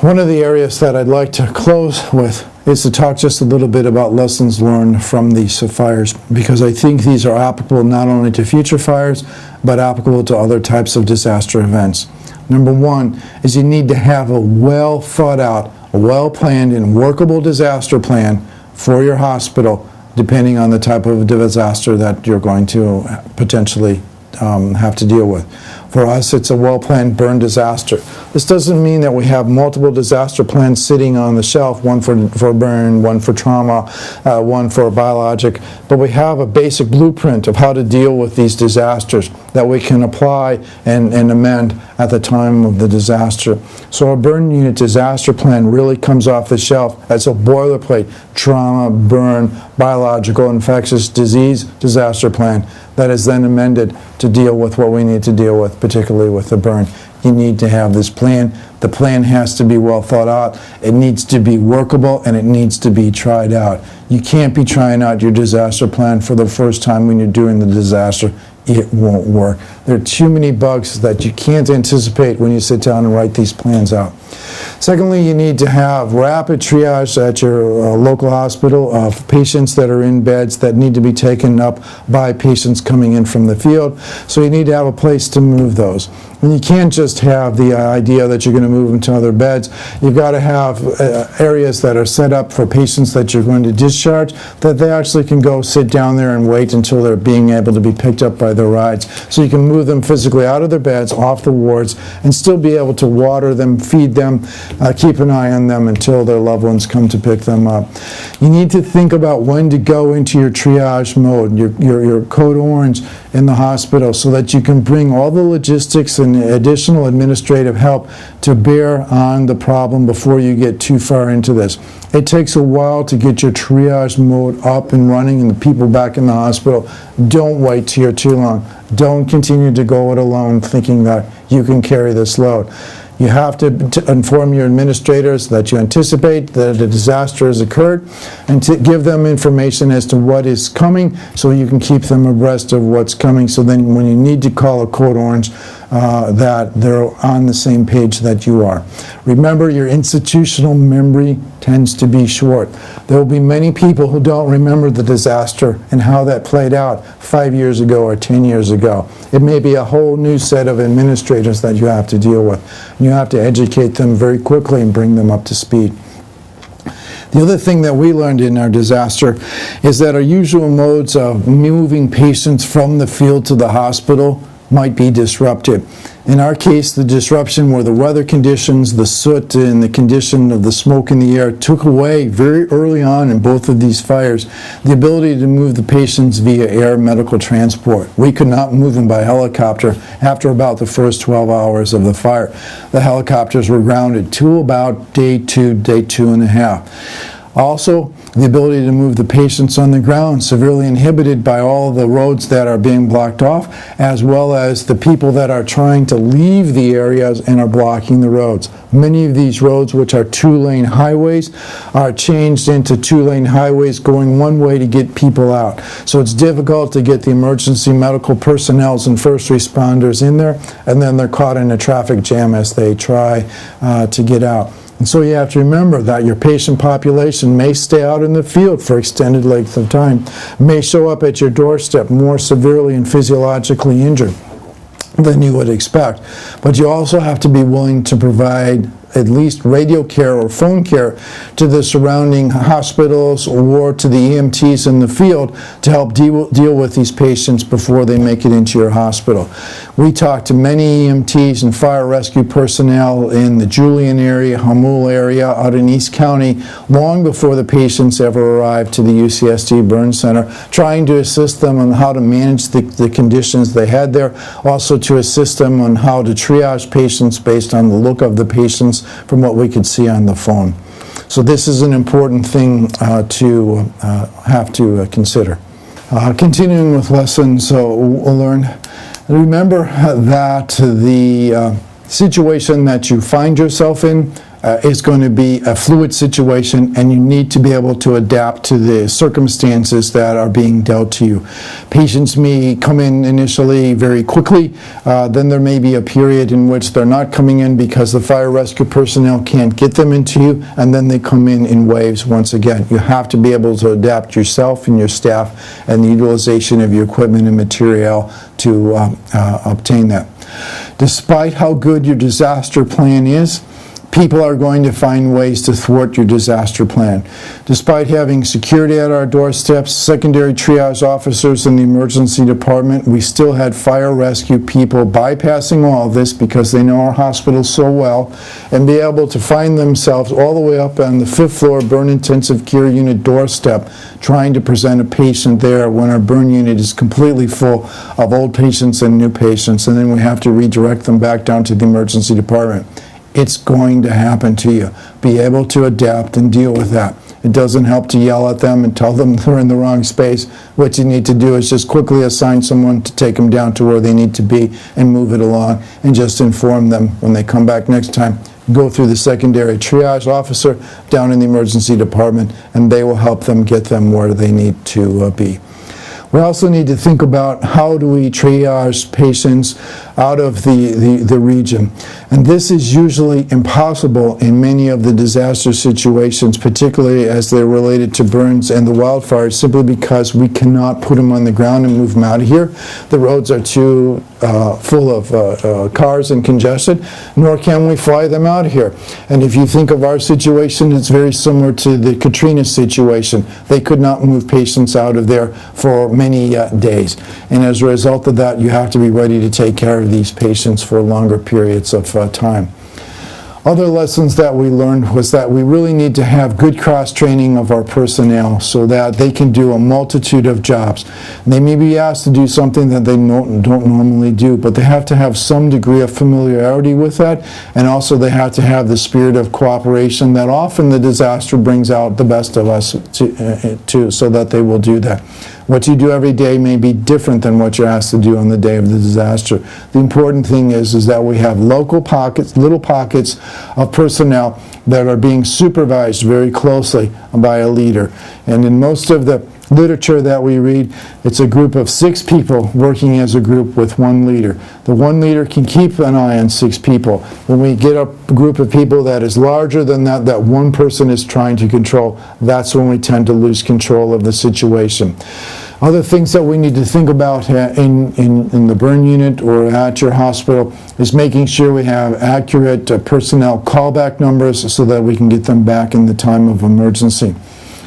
A: One of the areas that I'd like to close with is to talk just a little bit about lessons learned from these fires, because I think these are applicable not only to future fires, but applicable to other types of disaster events. Number 1 is you need to have a well thought out, a well-planned and workable disaster plan for your hospital, depending on the type of disaster that you're going to potentially have to deal with. For us, it's a well-planned burn disaster. This doesn't mean that we have multiple disaster plans sitting on the shelf, one for burn, one for trauma, one for biologic, but we have a basic blueprint of how to deal with these disasters that we can apply and amend at the time of the disaster. So our burn unit disaster plan really comes off the shelf as a boilerplate trauma, burn, biological, infectious disease disaster plan that is then amended to deal with what we need to deal with, particularly with the burn. You need to have this plan. The plan has to be well thought out. It needs to be workable, and it needs to be tried out. You can't be trying out your disaster plan for the first time when you're doing the disaster. It won't work. There are too many bugs that you can't anticipate when you sit down and write these plans out. Secondly, you need to have rapid triage at your local hospital of patients that are in beds that need to be taken up by patients coming in from the field. So you need to have a place to move those. And you can't just have the idea that you're going to move them to other beds. You've got to have areas that are set up for patients that you're going to discharge, that they actually can go sit down there and wait until they're being able to be picked up by their rides. So you can move them physically out of their beds, off the wards, and still be able to water them, feed them, keep an eye on them until their loved ones come to pick them up. You need to think about when to go into your triage mode, your code orange in the hospital, so that you can bring all the logistics and additional administrative help to bear on the problem before you get too far into this. It takes a while to get your triage mode up and running and the people back in the hospital. Don't wait till you're too long. Don't continue to go it alone thinking that you can carry this load. You have to inform your administrators that you anticipate that a disaster has occurred and to give them information as to what is coming so you can keep them abreast of what's coming, so then when you need to call a code orange, that they're on the same page that you are. Remember, your institutional memory tends to be short. There will be many people who don't remember the disaster and how that played out 5 years ago or 10 years ago. It may be a whole new set of administrators that you have to deal with. You have to educate them very quickly and bring them up to speed. The other thing that we learned in our disaster is that our usual modes of moving patients from the field to the hospital might be disrupted. In our case, the disruption were the weather conditions, the soot, and the condition of the smoke in the air took away very early on in both of these fires the ability to move the patients via air medical transport. We could not move them by helicopter after about the first 12 hours of the fire. The helicopters were grounded to about day two and a half. Also, the ability to move the patients on the ground severely inhibited by all the roads that are being blocked off, as well as the people that are trying to leave the areas and are blocking the roads. Many of these roads, which are two-lane highways, are changed into two-lane highways going one way to get people out. So it's difficult to get the emergency medical personnel and first responders in there, and then they're caught in a traffic jam as they try to get out. And so you have to remember that your patient population may stay out in the field for extended lengths of time, may show up at your doorstep more severely and physiologically injured than you would expect. But you also have to be willing to provide at least radio care or phone care to the surrounding hospitals or to the EMTs in the field to help deal with these patients before they make it into your hospital. We talked to many EMTs and fire rescue personnel in the Julian area, Hamul area, out in East County, long before the patients ever arrived to the UCSD Burn Center, trying to assist them on how to manage the conditions they had there, also to assist them on how to triage patients based on the look of the patients from what we could see on the phone. So this is an important thing to have to consider. Continuing with lessons we'll learn. Remember that the situation that you find yourself in is going to be a fluid situation, and you need to be able to adapt to the circumstances that are being dealt to you. Patients may come in initially very quickly, then there may be a period in which they're not coming in because the fire rescue personnel can't get them into you, and then they come in waves once again. You have to be able to adapt yourself and your staff and the utilization of your equipment and material to obtain that. Despite how good your disaster plan is, people are going to find ways to thwart your disaster plan. Despite having security at our doorsteps, secondary triage officers in the emergency department, we still had fire rescue people bypassing all of this because they know our hospital so well and be able to find themselves all the way up on the 5th floor burn intensive care unit doorstep trying to present a patient there when our burn unit is completely full of old patients and new patients, and then we have to redirect them back down to the emergency department. It's going to happen to you. Be able to adapt and deal with that. It doesn't help to yell at them and tell them they're in the wrong space. What you need to do is just quickly assign someone to take them down to where they need to be and move it along, and just inform them when they come back next time. Go through the secondary triage officer down in the emergency department, and they will help them get them where they need to be. We also need to think about how do we triage patients out of the region. And this is usually impossible in many of the disaster situations, particularly as they're related to burns and the wildfires, simply because we cannot put them on the ground and move them out of here. The roads are too full of cars and congested, nor can we fly them out of here. And if you think of our situation, it's very similar to the Katrina situation. They could not move patients out of there for many days. And as a result of that, you have to be ready to take care of these patients for longer periods of time. Other lessons that we learned was that we really need to have good cross-training of our personnel so that they can do a multitude of jobs. They may be asked to do something that they don't normally do, but they have to have some degree of familiarity with that, and also they have to have the spirit of cooperation that often the disaster brings out the best of us so that they will do that. What you do every day may be different than what you're asked to do on the day of the disaster. The important thing is that we have local pockets, little pockets of personnel that are being supervised very closely by a leader. And in most of the literature that we read, it's a group of 6 people working as a group with one leader. The one leader can keep an eye on 6 people. When we get a group of people that is larger than that one person is trying to control, that's when we tend to lose control of the situation. Other things that we need to think about in the burn unit or at your hospital is making sure we have accurate personnel callback numbers so that we can get them back in the time of emergency.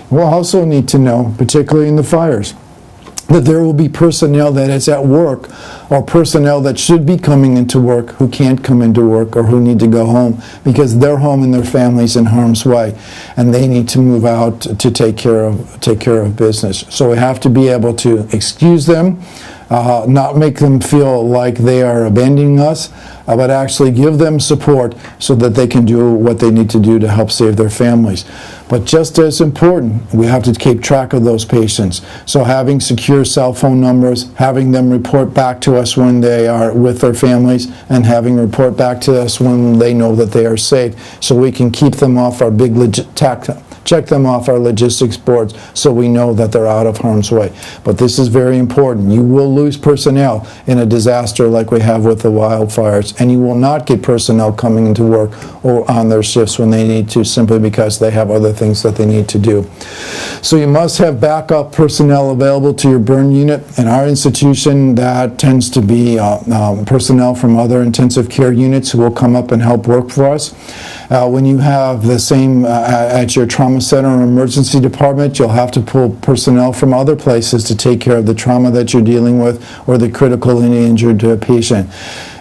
A: We'll also need to know, particularly in the fires, that there will be personnel that is at work or personnel that should be coming into work who can't come into work or who need to go home because their home and their families in harm's way, and they need to move out to take care of business. So we have to be able to excuse them, not make them feel like they are abandoning us, but actually give them support so that they can do what they need to do to help save their families. But just as important, we have to keep track of those patients. So having secure cell phone numbers, having them report back to us when they are with their families, and having report back to us when they know that they are safe, so we can keep them off our big check them off our logistics boards so we know that they're out of harm's way. But this is very important. You will lose personnel in a disaster like we have with the wildfires, and you will not get personnel coming into work or on their shifts when they need to, simply because they have other things that they need to do. So you must have backup personnel available to your burn unit. In our institution, that tends to be personnel from other intensive care units who will come up and help work for us. When you have the same at your trauma center or emergency department, you'll have to pull personnel from other places to take care of the trauma that you're dealing with or the critical and injured patient.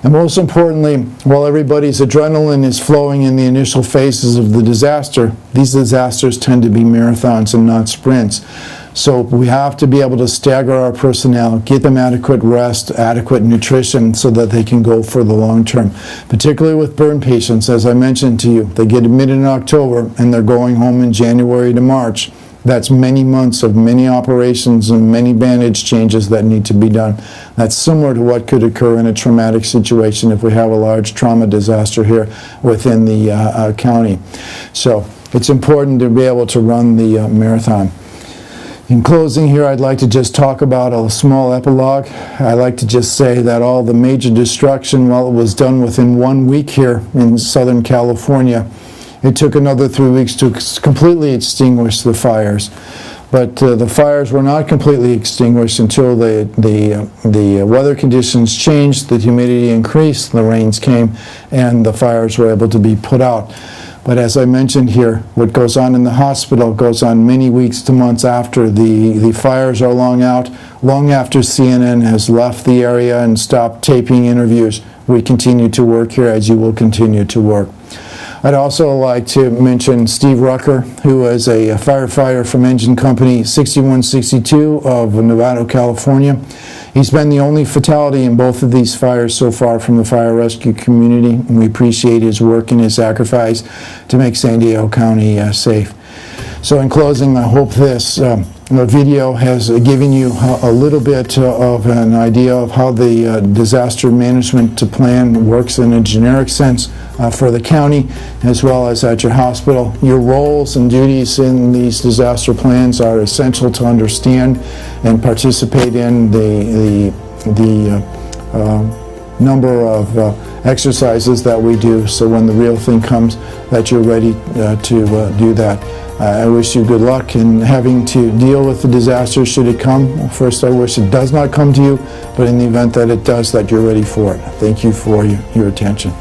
A: And most importantly, while everybody's adrenaline is flowing in the initial phases of the disaster, these disasters tend to be marathons and not sprints. So we have to be able to stagger our personnel, get them adequate rest, adequate nutrition so that they can go for the long term. Particularly with burn patients, as I mentioned to you, they get admitted in October and they're going home in January to March. That's many months of many operations and many bandage changes that need to be done. That's similar to what could occur in a traumatic situation if we have a large trauma disaster here within the county. So it's important to be able to run the marathon. In closing here, I'd like to just talk about a small epilogue. I'd like to just say that all the major destruction, while it was done within 1 week here in Southern California, it took another 3 weeks to completely extinguish the fires. But the fires were not completely extinguished until the weather conditions changed, the humidity increased, the rains came, and the fires were able to be put out. But as I mentioned here, what goes on in the hospital goes on many weeks to months after. The fires are long out, long after CNN has left the area and stopped taping interviews. We continue to work here, as you will continue to work. I'd also like to mention Steve Rucker, who is a firefighter from Engine Company 6162 of Nevada, California. He's been the only fatality in both of these fires so far from the fire rescue community, and we appreciate his work and his sacrifice to make San Diego County safe. So in closing, I hope this video has given you a little bit of an idea of how the disaster management plan works in a generic sense for the county as well as at your hospital. Your roles and duties in these disaster plans are essential to understand and participate in the number of exercises that we do, so when the real thing comes that you're ready to do that. I wish you good luck in having to deal with the disaster should it come. First, I wish it does not come to you, but in the event that it does, that you're ready for it. Thank you for your attention.